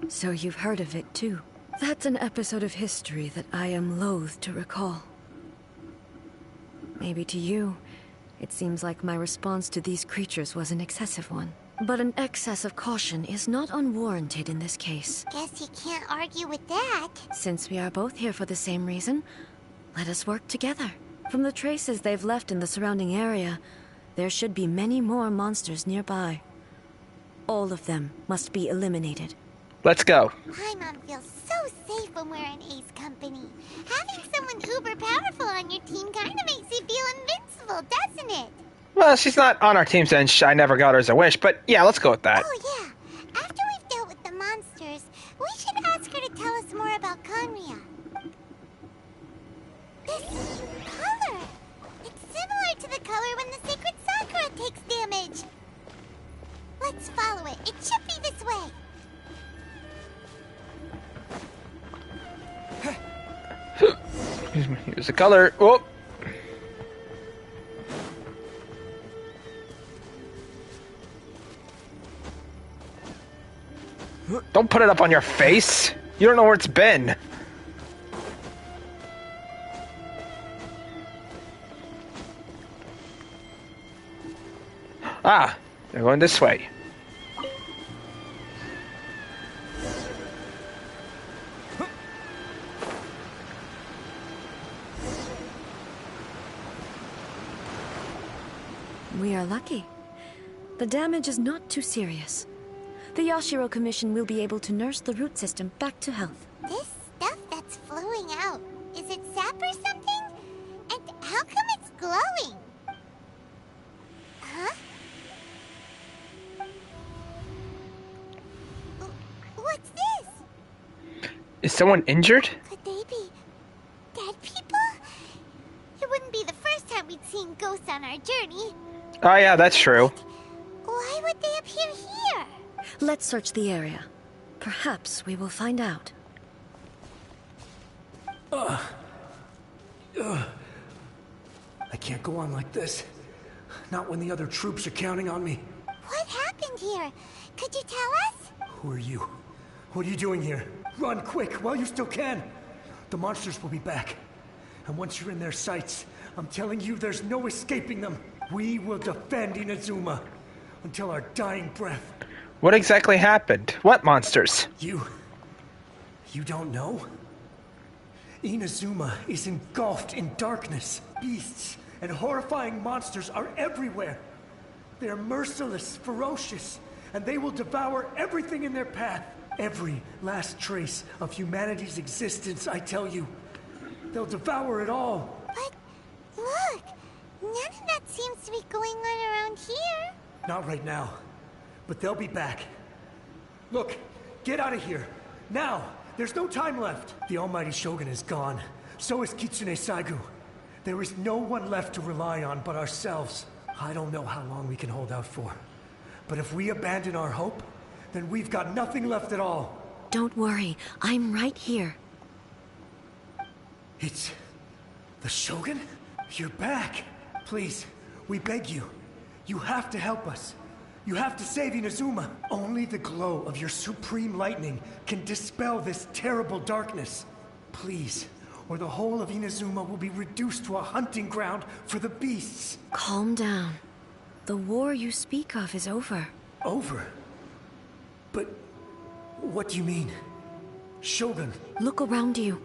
So you've heard of it, too. That's an episode of history that I am loath to recall. Maybe to you, it seems like my response to these creatures was an excessive one. But an excess of caution is not unwarranted in this case. Guess you can't argue with that. Since we are both here for the same reason, let us work together. From the traces they've left in the surrounding area, there should be many more monsters nearby. All of them must be eliminated. Let's go. Paimon feels so safe when we're in Ace company. Having someone uber powerful on your team kind of makes you feel invincible, doesn't it? Well, she's not on our team since I never got her as a wish, but yeah, let's go with that. Oh yeah. After we've dealt with the monsters, we should ask her to tell us more about Conria. This color! It's similar to the color when the sacred Sakura takes damage. Let's follow it. It should be this way. Here's the color. Oh! Don't put it up on your face. You don't know where it's been. Ah, they're going this way. We are lucky. The damage is not too serious. The Yashiro Commission will be able to nurse the root system back to health. This stuff that's flowing out, is it sap or something? And how come it's glowing? Huh? What's this? Is someone injured? Could they be dead people? It wouldn't be the first time we'd seen ghosts on our journey. Oh yeah, that's true. Why would they appear here? Let's search the area. Perhaps we will find out. I can't go on like this. Not when the other troops are counting on me. What happened here? Could you tell us? Who are you? What are you doing here? Run quick while you still can. The monsters will be back. And once you're in their sights, I'm telling you there's no escaping them. We will defend Inazuma until our dying breath. What exactly happened? What monsters? You don't know? Inazuma is engulfed in darkness. Beasts and horrifying monsters are everywhere. They are merciless, ferocious, and they will devour everything in their path. Every last trace of humanity's existence, I tell you. They'll devour it all. But look, none of that seems to be going on around here. Not right now, but they'll be back. Look, get out of here. Now! There's no time left. The Almighty Shogun is gone. So is Kitsune Saigu. There is no one left to rely on but ourselves. I don't know how long we can hold out for. But if we abandon our hope, then we've got nothing left at all. Don't worry, I'm right here. It's... the Shogun? You're back. Please, we beg you. You have to help us. You have to save Inazuma. Only the glow of your supreme lightning can dispel this terrible darkness. Please, or the whole of Inazuma will be reduced to a hunting ground for the beasts. Calm down. The war you speak of is over. Over? But what do you mean? Shogun? Look around you.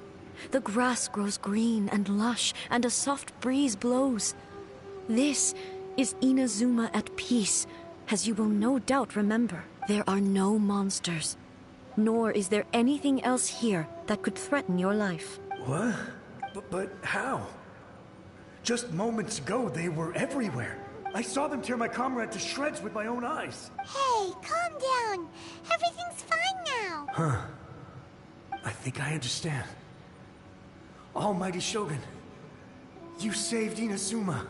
The grass grows green and lush, and a soft breeze blows. This is Inazuma at peace. As you will no doubt remember, there are no monsters. Nor is there anything else here that could threaten your life. What? But how? Just moments ago, they were everywhere. I saw them tear my comrade to shreds with my own eyes. Hey, calm down. Everything's fine now. Huh. I think I understand. Almighty Shogun, you saved Inazuma.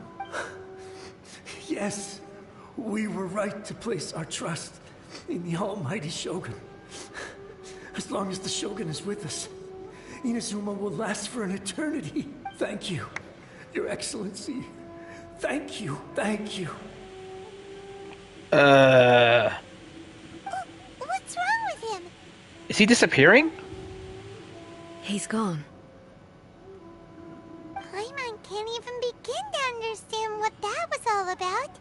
Yes. We were right to place our trust in the Almighty Shogun. As long as the Shogun is with us, Inazuma will last for an eternity. Thank you, Your Excellency. Thank you, thank you. What's wrong with him? Is he disappearing? He's gone. Paimon can't even begin to understand what that was all about.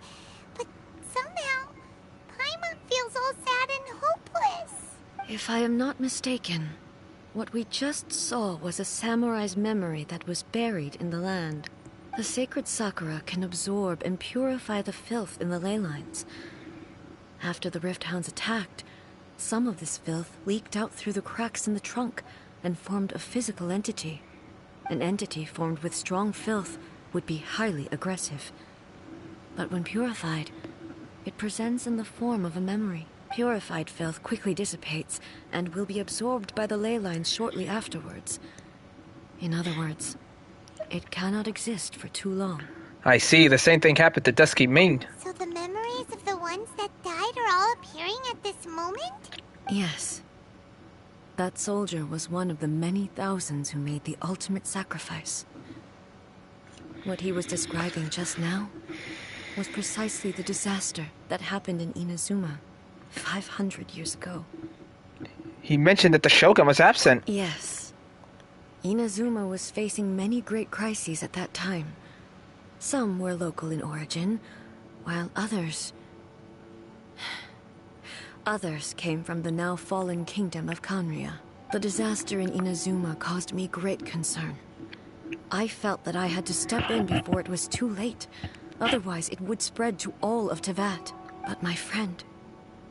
But somehow, Paimon feels all sad and hopeless. If I am not mistaken, what we just saw was a samurai's memory that was buried in the land. The sacred Sakura can absorb and purify the filth in the ley lines. After the Rift Hounds attacked, some of this filth leaked out through the cracks in the trunk and formed a physical entity. An entity formed with strong filth would be highly aggressive. But when purified, it presents in the form of a memory. Purified filth quickly dissipates and will be absorbed by the ley lines shortly afterwards. In other words, it cannot exist for too long. I see. The same thing happened to Dusky Ming. So the memories of the ones that died are all appearing at this moment? Yes. That soldier was one of the many thousands who made the ultimate sacrifice. What he was describing just now was precisely the disaster that happened in Inazuma 500 years ago. He mentioned that the Shogun was absent. Yes. Inazuma was facing many great crises at that time. Some were local in origin, while others came from the now fallen kingdom of Kanria. The disaster in Inazuma caused me great concern. I felt that I had to step in before it was too late. Otherwise, it would spread to all of Teyvat. But my friend,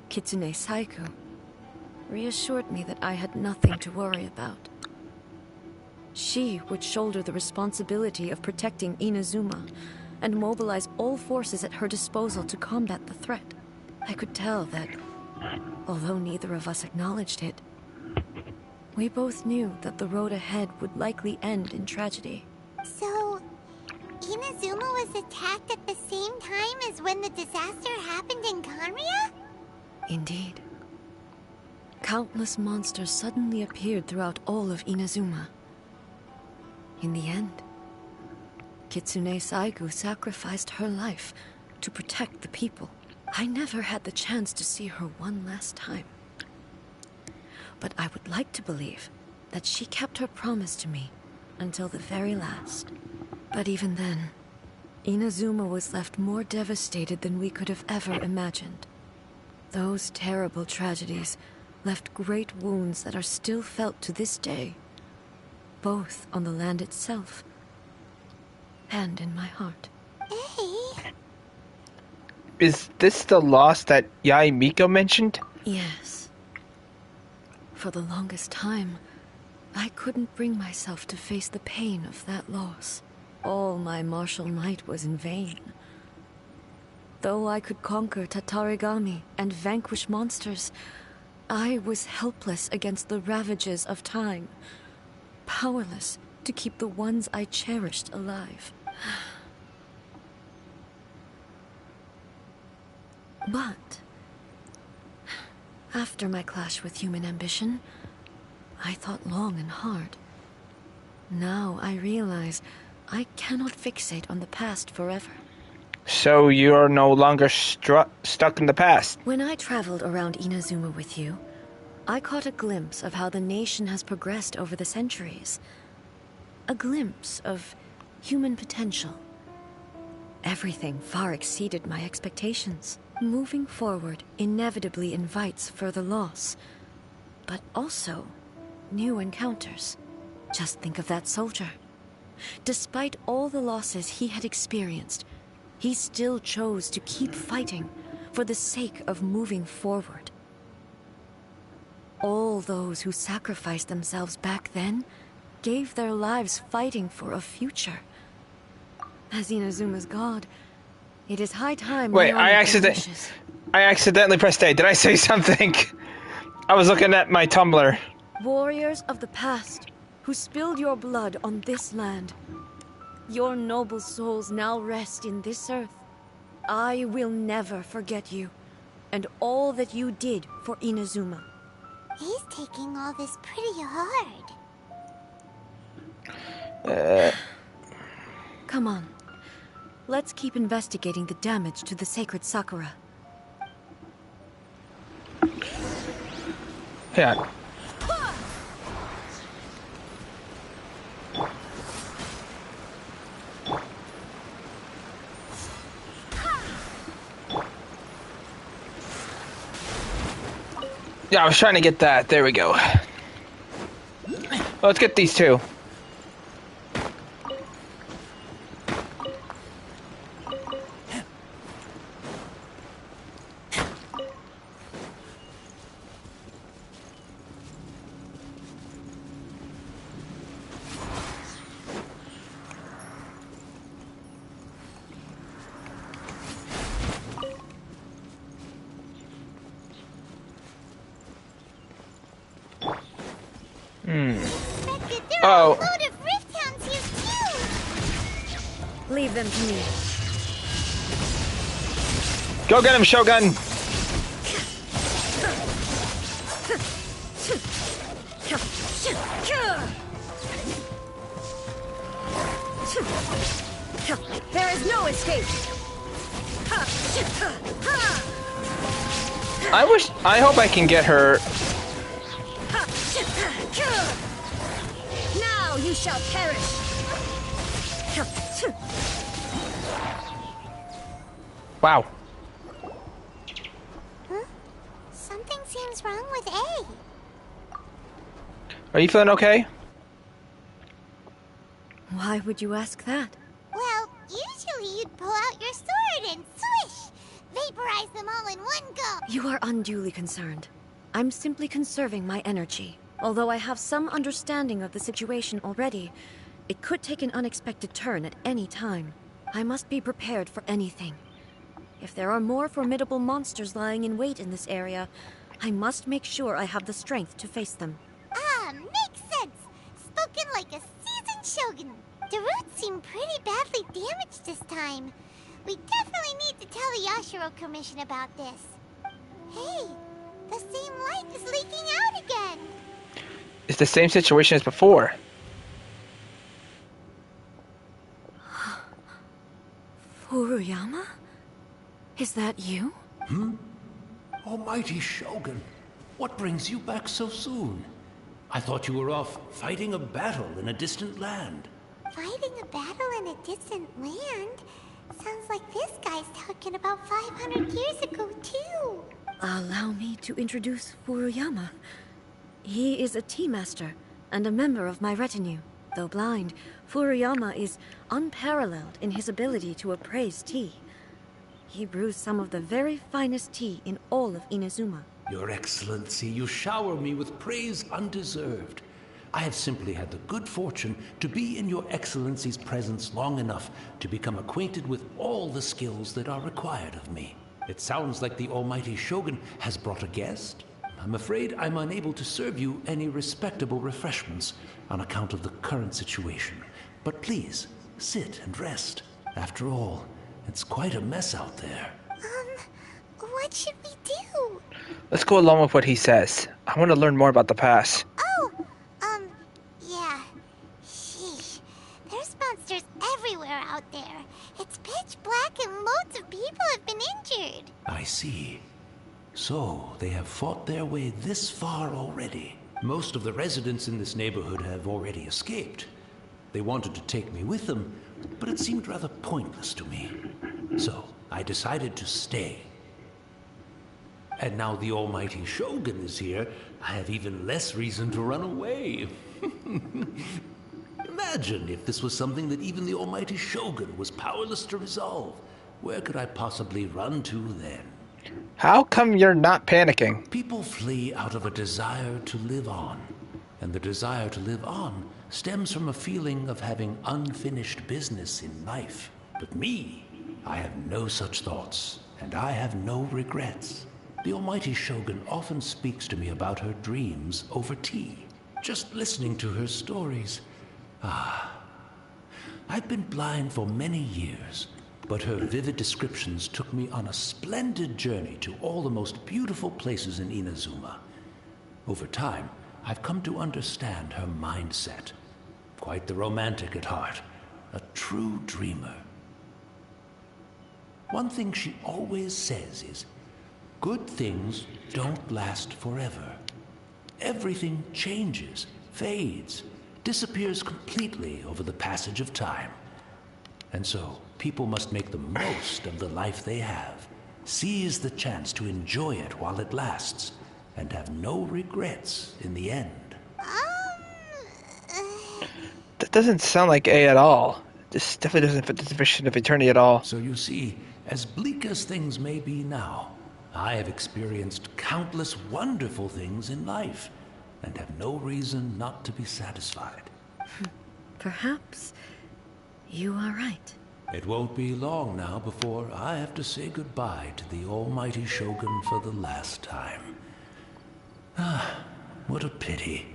Kitsune Saigu, reassured me that I had nothing to worry about. She would shoulder the responsibility of protecting Inazuma and mobilize all forces at her disposal to combat the threat. I could tell that, although neither of us acknowledged it, we both knew that the road ahead would likely end in tragedy. So, Inazuma was attacked at the same time as when the disaster happened in Kanria? Indeed. Countless monsters suddenly appeared throughout all of Inazuma. In the end, Kitsune Saigu sacrificed her life to protect the people. I never had the chance to see her one last time. But I would like to believe that she kept her promise to me until the very last. But even then, Inazuma was left more devastated than we could have ever imagined. Those terrible tragedies left great wounds that are still felt to this day, both on the land itself and in my heart. Hey. Is this the loss that Yae Miko mentioned? Yes. For the longest time, I couldn't bring myself to face the pain of that loss. All my martial might was in vain. Though I could conquer Tatarigami and vanquish monsters, I was helpless against the ravages of time, powerless to keep the ones I cherished alive. But after my clash with human ambition, I thought long and hard. Now I realize I cannot fixate on the past forever. So you're no longer stuck in the past? When I traveled around Inazuma with you, I caught a glimpse of how the nation has progressed over the centuries. A glimpse of human potential. Everything far exceeded my expectations. Moving forward inevitably invites further loss, but also new encounters. Just think of that soldier. Despite all the losses he had experienced, he still chose to keep fighting for the sake of moving forward. All those who sacrificed themselves back then gave their lives fighting for a future. As Inazuma's god, it is high time. Wait, I accidentally pressed A. Did I say something? I was looking at my Tumblr. Warriors of the past, who spilled your blood on this land. Your noble souls now rest in this earth. I will never forget you, and all that you did for Inazuma. He's taking all this pretty hard. Come on. Let's keep investigating the damage to the sacred Sakura. Yeah. Yeah, I was trying to get that. There we go. Let's get these two. Oh. Leave them to me. Go get him, Shogun! There is no escape. I hope I can get her. Now you shall perish. Wow. Huh? Something seems wrong with A. Are you feeling okay? Why would you ask that? Well, usually you'd pull out your sword and swish! Vaporize them all in one go! You are unduly concerned. I'm simply conserving my energy. Although I have some understanding of the situation already, it could take an unexpected turn at any time. I must be prepared for anything. If there are more formidable monsters lying in wait in this area, I must make sure I have the strength to face them. Ah, makes sense! Spoken like a seasoned shogun. The roots seem pretty badly damaged this time. We definitely need to tell the Yashiro Commission about this. Hey, the same light is leaking out again! It's the same situation as before. Furuyama? Is that you? Almighty Shogun, what brings you back so soon? I thought you were off fighting a battle in a distant land. Fighting a battle in a distant land? Sounds like this guy's talking about 500 years ago, too. Allow me to introduce Furuyama. He is a tea master and a member of my retinue. Though blind, Furuyama is unparalleled in his ability to appraise tea. He brews some of the very finest tea in all of Inazuma. Your Excellency, you shower me with praise undeserved. I have simply had the good fortune to be in your Excellency's presence long enough to become acquainted with all the skills that are required of me. It sounds like the almighty Shogun has brought a guest. I'm afraid I'm unable to serve you any respectable refreshments on account of the current situation. But please, sit and rest. After all, it's quite a mess out there. What should we do? Let's go along with what he says. I want to learn more about the past. Oh, yeah. Sheesh. There's monsters everywhere out there. It's pitch black and loads of people have been injured. I see. So, they have fought their way this far already. Most of the residents in this neighborhood have already escaped. They wanted to take me with them, but it seemed rather pointless to me. So, I decided to stay. And now the almighty Shogun is here, I have even less reason to run away. Imagine if this was something that even the almighty Shogun was powerless to resolve. Where could I possibly run to then? How come you're not panicking? People flee out of a desire to live on. And the desire to live on stems from a feeling of having unfinished business in life. But me, I have no such thoughts, and I have no regrets. The almighty Shogun often speaks to me about her dreams over tea. Just listening to her stories. I've been blind for many years, but her vivid descriptions took me on a splendid journey to all the most beautiful places in Inazuma. Over time, I've come to understand her mindset. Quite the romantic at heart, a true dreamer. One thing she always says is, good things don't last forever. Everything changes, fades, disappears completely over the passage of time. And so, people must make the most of the life they have, seize the chance to enjoy it while it lasts, and have no regrets in the end. That doesn't sound like A at all. This definitely doesn't fit the definition of eternity at all. So you see, as bleak as things may be now, I have experienced countless wonderful things in life, and have no reason not to be satisfied. Perhaps you are right. It won't be long now before I have to say goodbye to the almighty Shogun for the last time. What a pity.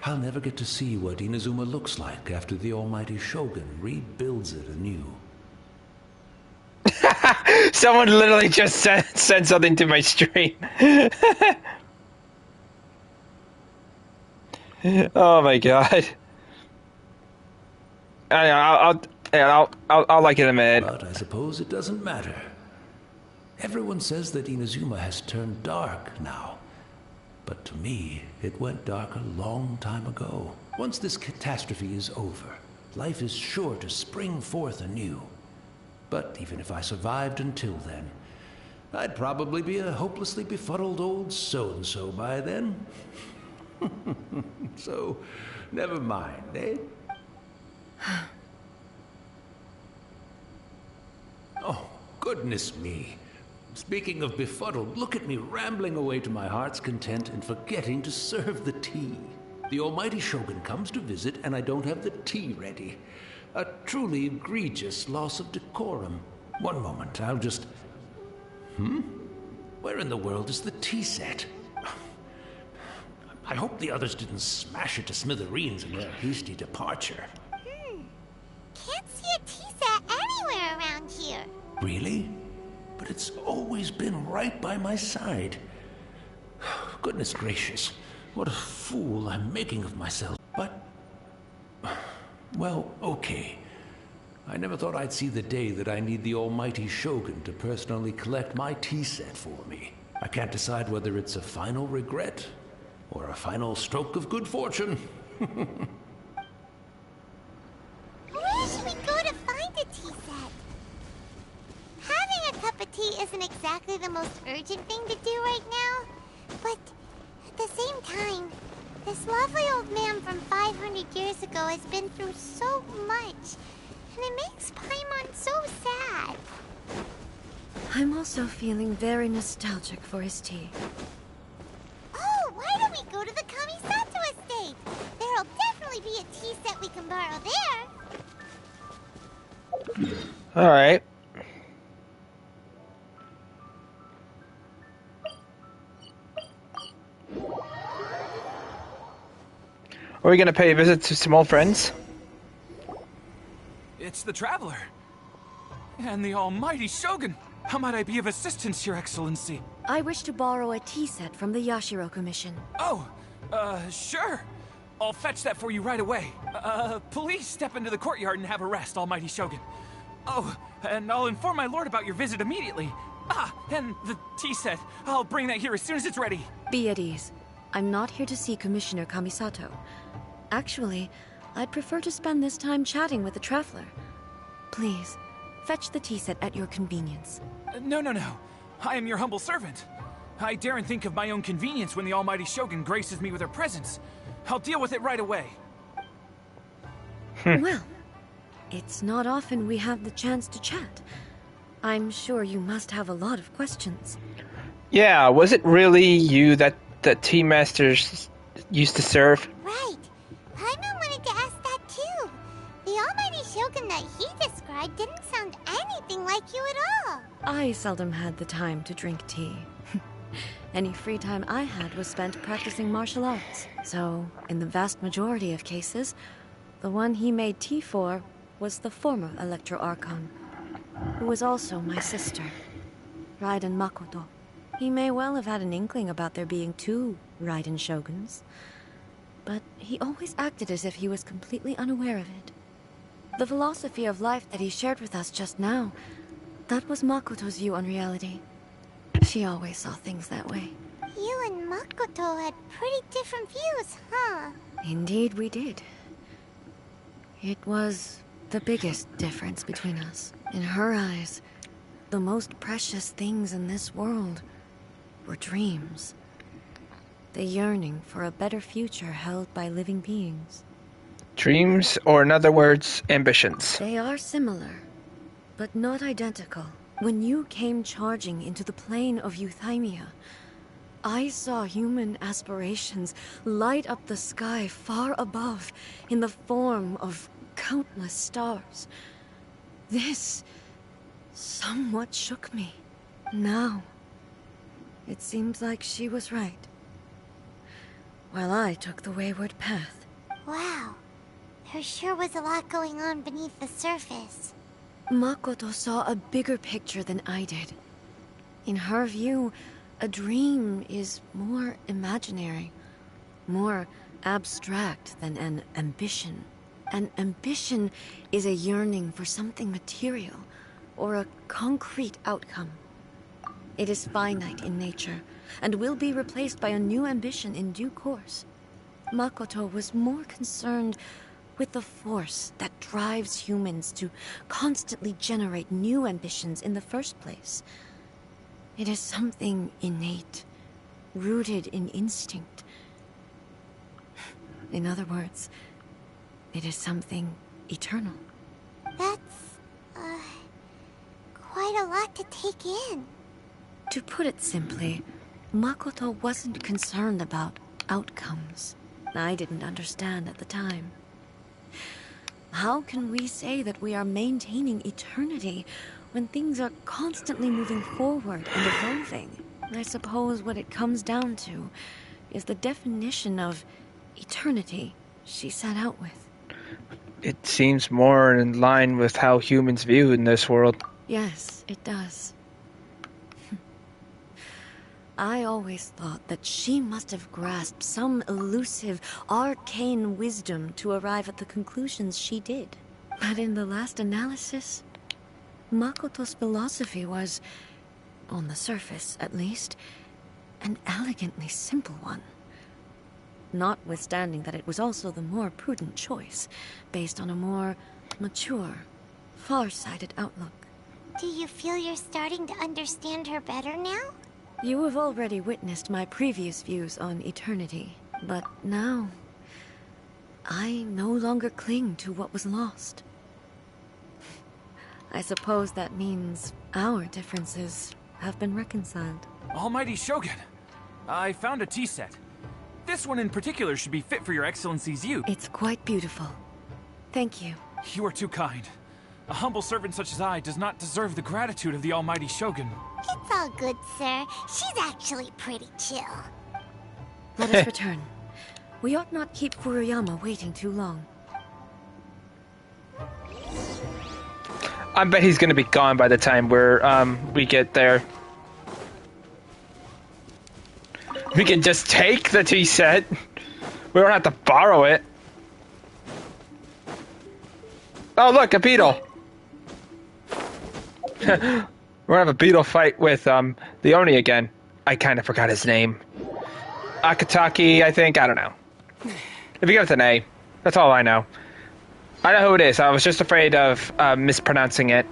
I'll never get to see what Inazuma looks like after the almighty Shogun rebuilds it anew. Someone literally just sent something to my stream. Oh my god. I'll like it in a minute. But I suppose it doesn't matter. Everyone says that Inazuma has turned dark now. But to me, it went dark a long time ago. Once this catastrophe is over, life is sure to spring forth anew. But even if I survived until then, I'd probably be a hopelessly befuddled old so-and-so by then. So, never mind, eh? Oh, goodness me. Speaking of befuddled, look at me rambling away to my heart's content and forgetting to serve the tea. The almighty Shogun comes to visit and I don't have the tea ready. A truly egregious loss of decorum. One moment, I'll just... Where in the world is the tea set? I hope the others didn't smash it to smithereens in their hasty departure. Can't see a tea set anywhere around here. Really? But it's always been right by my side. Goodness gracious, what a fool I'm making of myself. But, well, okay. I never thought I'd see the day that I need the almighty Shogun to personally collect my tea set for me. I can't decide whether it's a final regret or a final stroke of good fortune. Where should we go to find a tea set? Having a cup of tea isn't exactly the most urgent thing to do right now, but at the same time, this lovely old man from 500 years ago has been through so much, and it makes Paimon so sad. I'm also feeling very nostalgic for his tea. Oh, why don't we go to the Kamisato estate? There borrow there. Alright. Are we gonna pay a visit to some old friends? It's the Traveler. And the almighty Shogun. How might I be of assistance, Your Excellency? I wish to borrow a tea set from the Yashiro Commission. Oh, sure. I'll fetch that for you right away. Please step into the courtyard and have a rest, almighty Shogun. Oh, and I'll inform my lord about your visit immediately. Ah, and the tea set. I'll bring that here as soon as it's ready. Be at ease. I'm not here to see Commissioner Kamisato. Actually, I'd prefer to spend this time chatting with the Traveler. Please, fetch the tea set at your convenience. No. I am your humble servant. I daren't think of my own convenience when the almighty Shogun graces me with her presence. I'll deal with it right away. Well, it's not often we have the chance to chat. I'm sure you must have a lot of questions. Yeah, was it really you that the tea masters used to serve? Right. Paimon wanted to ask that too. The almighty Shogun that he described didn't sound anything like you at all. I seldom had the time to drink tea. Any free time I had was spent practicing martial arts. So, in the vast majority of cases, the one he made tea for was the former Electro Archon, who was also my sister, Raiden Makoto. He may well have had an inkling about there being two Raiden Shoguns, but he always acted as if he was completely unaware of it. The philosophy of life that he shared with us just now, that was Makoto's view on reality. She always saw things that way. You and Makoto had pretty different views, huh? Indeed we did. It was the biggest difference between us. In her eyes, the most precious things in this world were dreams. The yearning for a better future held by living beings. Dreams, or in other words, ambitions. They are similar, but not identical. When you came charging into the plane of Euthymia, I saw human aspirations light up the sky far above in the form of countless stars. This somewhat shook me. Now, it seems like she was right, while I took the wayward path. Wow. There sure was a lot going on beneath the surface. Makoto saw a bigger picture than I did. In her view, a dream is more imaginary, more abstract than an ambition. An ambition is a yearning for something material, or a concrete outcome. It is finite in nature, and will be replaced by a new ambition in due course. Makoto was more concerned with the force that drives humans to constantly generate new ambitions in the first place. It is something innate, rooted in instinct. In other words, it is something eternal. That's, quite a lot to take in. To put it simply, Makoto wasn't concerned about outcomes. I didn't understand at the time. How can we say that we are maintaining eternity when things are constantly moving forward and evolving? I suppose what it comes down to is the definition of eternity she set out with. It seems more in line with how humans view in this world. Yes, it does. I always thought that she must have grasped some elusive, arcane wisdom to arrive at the conclusions she did. But in the last analysis, Makoto's philosophy was, on the surface at least, an elegantly simple one. Notwithstanding that it was also the more prudent choice, based on a more mature, far-sighted outlook. Do you feel you're starting to understand her better now? You have already witnessed my previous views on eternity, but now, I no longer cling to what was lost. I suppose that means our differences have been reconciled. Almighty Shogun, I found a tea set. This one in particular should be fit for your Excellency's use. It's quite beautiful. Thank you. You are too kind. A humble servant such as I does not deserve the gratitude of the almighty Shogun. It's all good, sir. She's actually pretty chill. Let us return. We ought not keep Furuyama waiting too long. I bet he's gonna be gone by the time we get there. We can just take the tea set. We don't have to borrow it. Oh look, a beetle! We're gonna have a beetle fight with the Oni again. I kinda forgot his name. Akataki, I think. I don't know. If you go with an A. That's all I know. I know who it is. I was just afraid of mispronouncing it.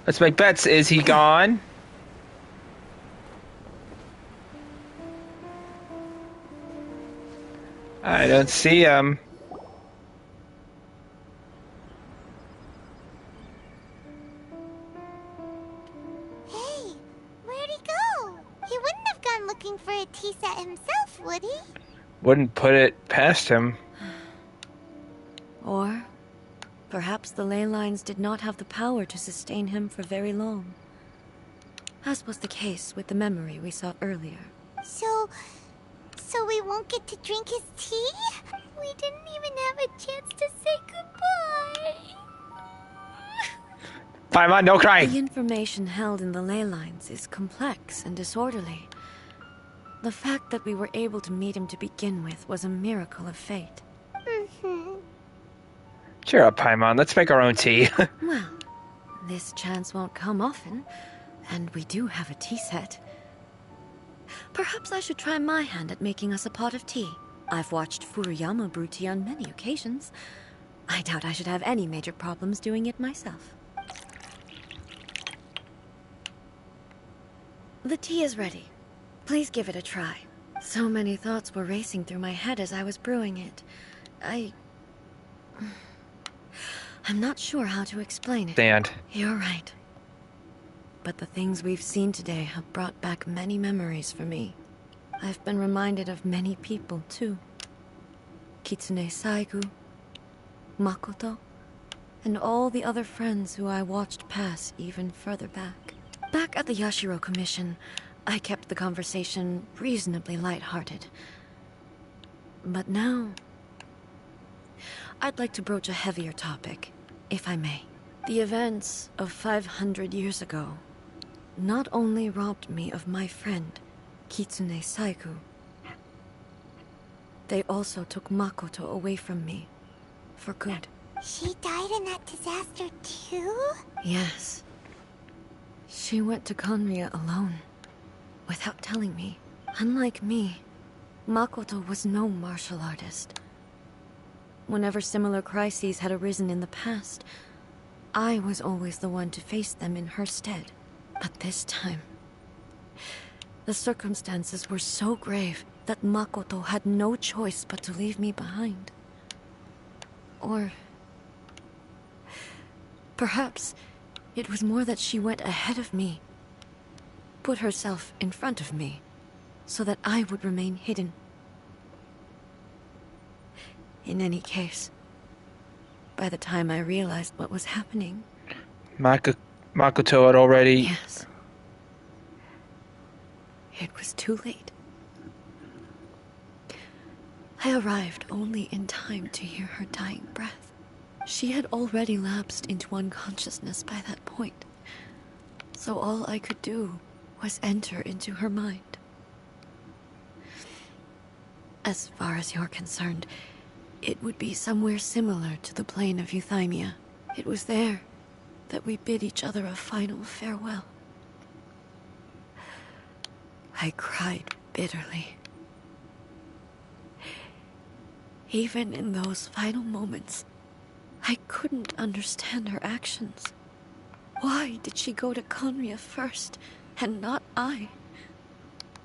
Let's make bets. Is he gone? I don't see him. Hey, where'd he go? He wouldn't have gone looking for a tea set himself, would he? Wouldn't put it past him. Or perhaps the ley lines did not have the power to sustain him for very long. As was the case with the memory we saw earlier. So we won't get to drink his tea? We didn't even have a chance to say goodbye. Paimon, no crying. The information held in the ley lines is complex and disorderly. The fact that we were able to meet him to begin with was a miracle of fate. Cheer up, Paimon. Let's make our own tea. Well, this chance won't come often, and we do have a tea set. Perhaps I should try my hand at making us a pot of tea. I've watched Furuyama brew tea on many occasions. I doubt I should have any major problems doing it myself. The tea is ready. Please give it a try. So many thoughts were racing through my head as I was brewing it. I'm not sure how to explain it. Stand. You're right. But the things we've seen today have brought back many memories for me. I've been reminded of many people, too. Kitsune Saigu, Makoto, and all the other friends who I watched pass even further back. Back at the Yashiro Commission, I kept the conversation reasonably lighthearted. But now, I'd like to broach a heavier topic, if I may. The events of 500 years ago not only robbed me of my friend, Kitsune Saigu, they also took Makoto away from me, for good. She died in that disaster too? Yes. She went to Conria alone, without telling me. Unlike me, Makoto was no martial artist. Whenever similar crises had arisen in the past, I was always the one to face them in her stead. But this time, the circumstances were so grave that Makoto had no choice but to leave me behind. Or perhaps it was more that she went ahead of me, put herself in front of me, so that I would remain hidden. In any case, by the time I realized what was happening... Makoto had already... Yes. It was too late. I arrived only in time to hear her dying breath. She had already lapsed into unconsciousness by that point, so all I could do was enter into her mind. As far as you're concerned, it would be somewhere similar to the plane of Euthymia. It was there that we bid each other a final farewell. I cried bitterly. Even in those final moments, I couldn't understand her actions. Why did she go to Conria first, and not I?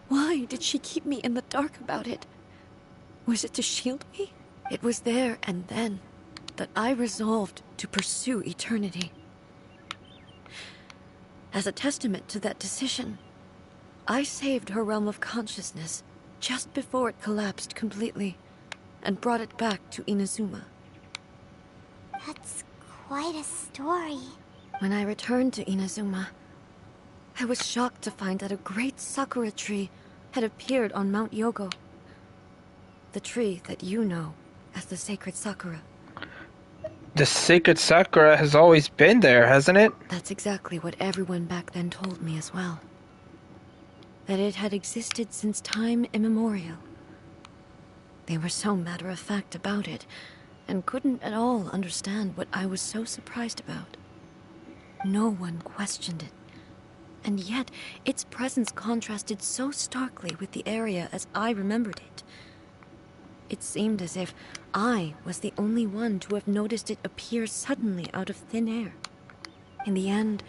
Why did she keep me in the dark about it? Was it to shield me? It was there and then that I resolved to pursue eternity. As a testament to that decision, I saved her realm of consciousness just before it collapsed completely. and brought it back to Inazuma. That's quite a story. When I returned to Inazuma, I was shocked to find that a great sakura tree had appeared on Mount Yogo. The tree that you know as the sacred sakura. The sacred sakura has always been there, hasn't it? That's exactly what everyone back then told me as well. That it had existed since time immemorial. They were so matter-of-fact about it, and couldn't at all understand what I was so surprised about. No one questioned it. And yet, its presence contrasted so starkly with the area as I remembered it. It seemed as if I was the only one to have noticed it appear suddenly out of thin air. In the end,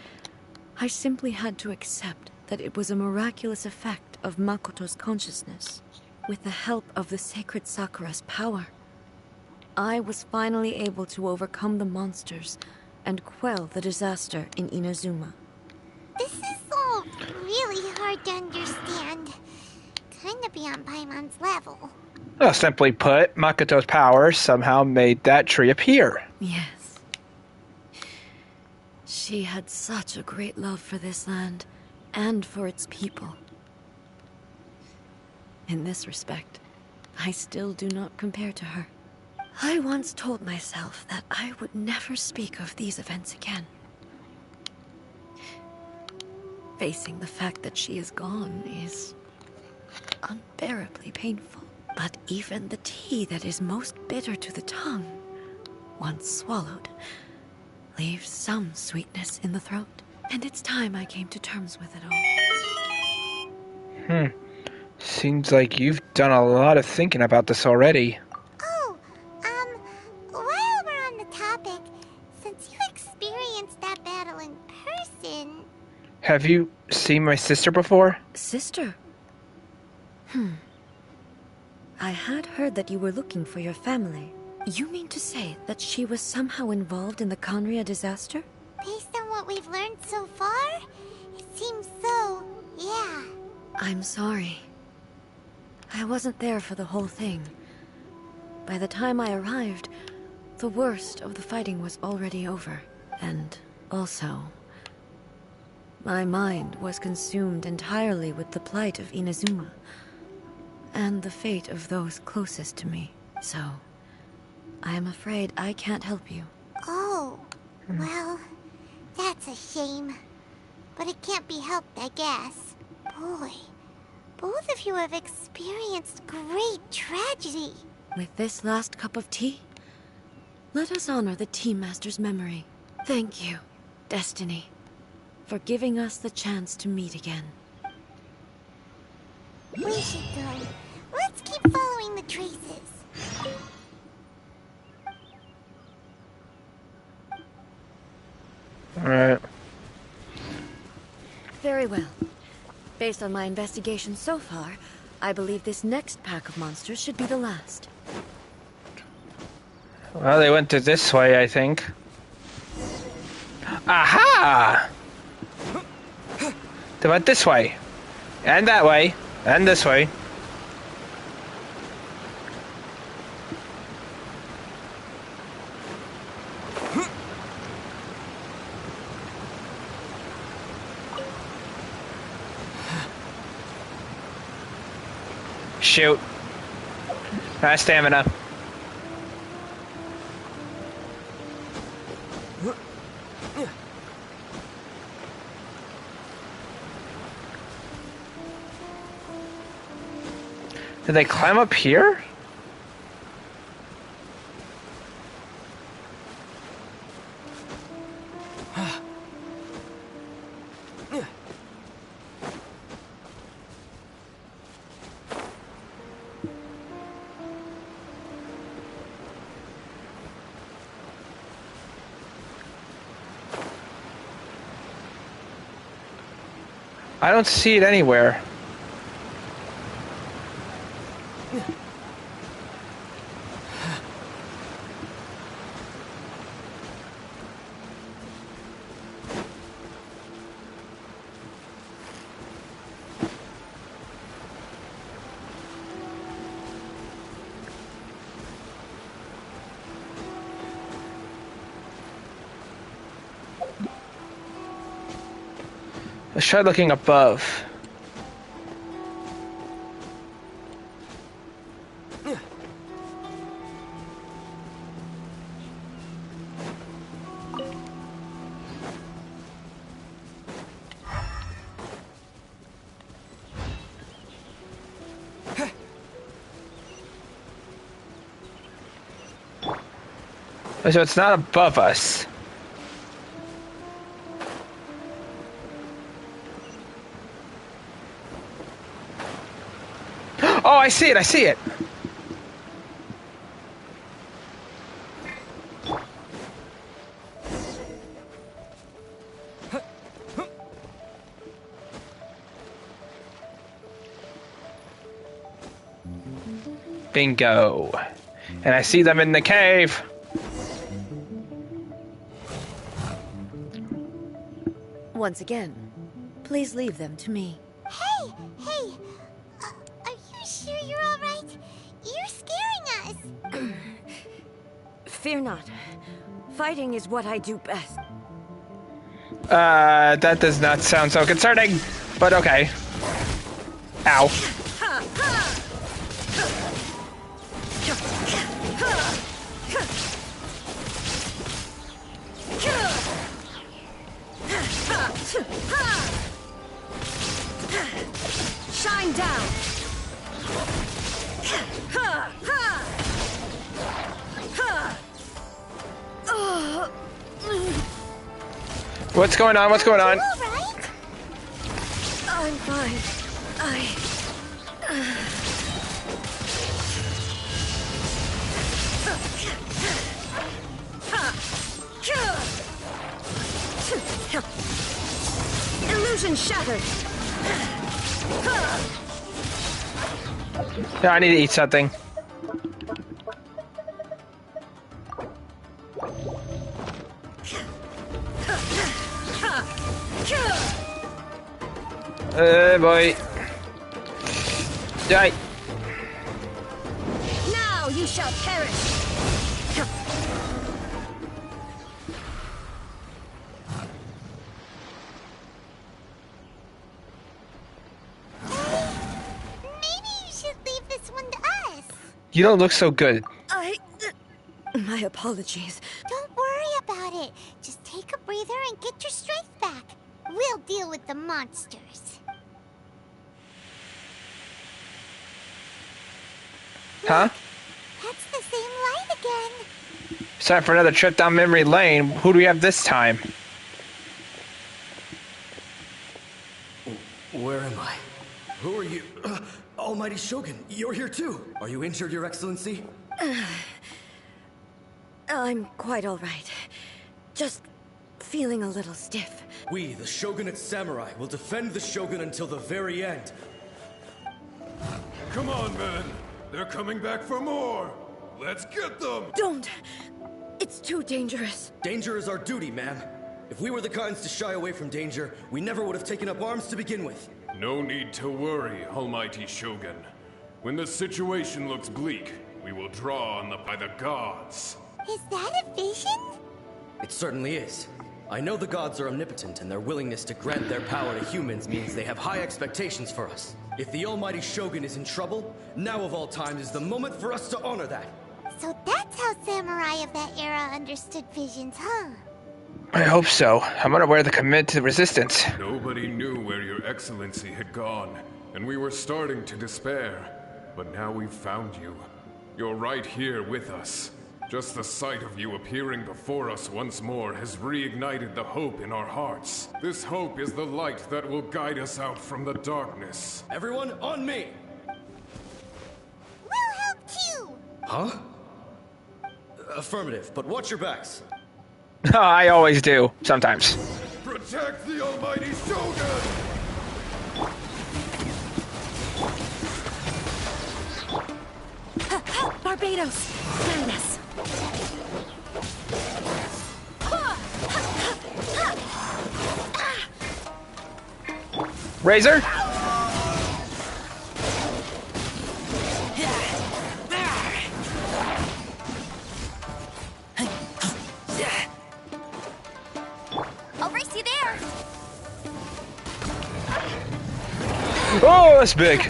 I simply had to accept that it was a miraculous effect of Makoto's consciousness. With the help of the sacred Sakura's power, I was finally able to overcome the monsters and quell the disaster in Inazuma. This is all really hard to understand. Kinda beyond Paimon's level. Well, simply put, Makoto's power somehow made that tree appear. Yes. She had such a great love for this land, and for its people. In this respect, I still do not compare to her. I once told myself that I would never speak of these events again. Facing the fact that she is gone is unbearably painful. But even the tea that is most bitter to the tongue, once swallowed, leaves some sweetness in the throat. And it's time I came to terms with it all. Seems like you've done a lot of thinking about this already. Oh, while we're on the topic, since you experienced that battle in person... Have you seen my sister before? Sister? I had heard that you were looking for your family. You mean to say that she was somehow involved in the Conria disaster? Based on what we've learned so far, it seems so, yeah. I'm sorry. I wasn't there for the whole thing. By the time I arrived, the worst of the fighting was already over. And also, my mind was consumed entirely with the plight of Inazuma, and the fate of those closest to me. So, I am afraid I can't help you. Oh, well, that's a shame. But it can't be helped, I guess. Boy, both of you have experienced great tragedy. With this last cup of tea, let us honor the Tea Master's memory. Thank you, Destiny, for giving us the chance to meet again. We should go. Let's keep following the traces. Alright. Very well. Based on my investigation so far, I believe this next pack of monsters should be the last. Well, they went this way, I think. Aha! They went this way. And that way. And this way. Shoot. Nice stamina. Did they climb up here? I don't see it anywhere. Let's try looking above. So it's not above us. Oh, I see it, I see it. Bingo. And I see them in the cave. Once again, please leave them to me. Hey! Are you sure you're all right? You're scaring us! Fear not. Fighting is what I do best. That does not sound so concerning, but okay. Ow. Shine down. What's going on? What's going on? I'm fine. Illusion shattered. Yeah, I need to eat something. Boy. Die. Now you shall perish. You don't look so good. My apologies. Don't worry about it. Just take a breather and get your strength back. We'll deal with the monsters. Huh? That's the same light again. It's time for another trip down memory lane. Who do we have this time? Where am I? Who are you? Almighty Shogun, you're here too. Are you injured, Your Excellency? I'm quite all right. Just feeling a little stiff. We, the Shogunate Samurai, will defend the Shogun until the very end. Come on, men. They're coming back for more. Let's get them. Don't. It's too dangerous. Danger is our duty, ma'am. If we were the kinds to shy away from danger, we never would have taken up arms to begin with. No need to worry, Almighty Shogun. When the situation looks bleak, we will draw on by the gods. Is that a vision? It certainly is. I know the gods are omnipotent, and their willingness to grant their power to humans means they have high expectations for us. If the Almighty Shogun is in trouble, now of all times is the moment for us to honor that. So that's how samurai of that era understood visions, huh? I hope so. I'm unaware of the commitment to the resistance. Nobody knew where Your Excellency had gone, and we were starting to despair. But now we've found you. You're right here with us. Just the sight of you appearing before us once more has reignited the hope in our hearts. This hope is the light that will guide us out from the darkness. Everyone, on me! We'll help too! Huh? Affirmative, but watch your backs. I always do, sometimes. Protect the Almighty Shogun! Barbados! Send us! Razor? I'll race you there! Oh, that's big.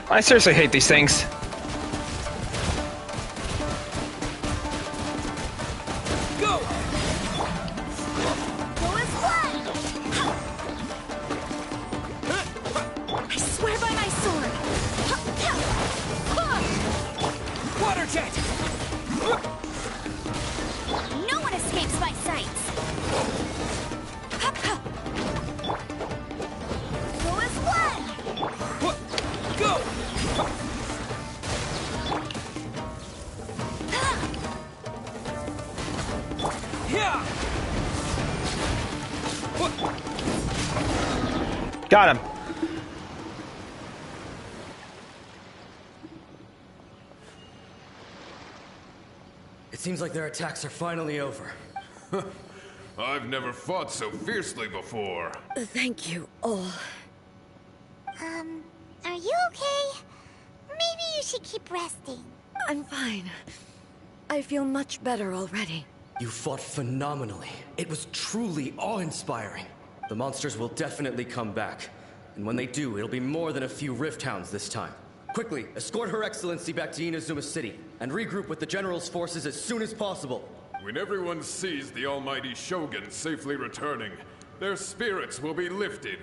I seriously hate these things. I swear by my sword. Water jet! No one escapes my sights. Go as one. Go! Yeah! Got him. It seems like their attacks are finally over. I've never fought so fiercely before. Thank you all. Are you okay? Maybe you should keep resting. I'm fine. I feel much better already. You fought phenomenally. It was truly awe-inspiring. The monsters will definitely come back. And when they do, it'll be more than a few Rift Hounds this time. Quickly, escort Her Excellency back to Inazuma City, and regroup with the General's forces as soon as possible. When everyone sees the almighty Shogun safely returning, their spirits will be lifted.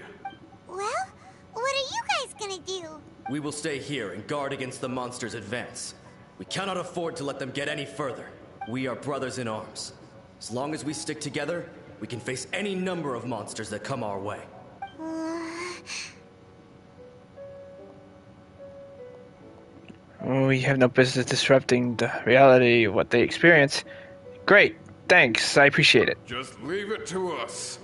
Well, what are you guys gonna do? We will stay here and guard against the monsters' advance. We cannot afford to let them get any further. We are brothers in arms. As long as we stick together, we can face any number of monsters that come our way. We have no business disrupting the reality of what they experience. Great. Thanks. I appreciate it. Just leave it to us.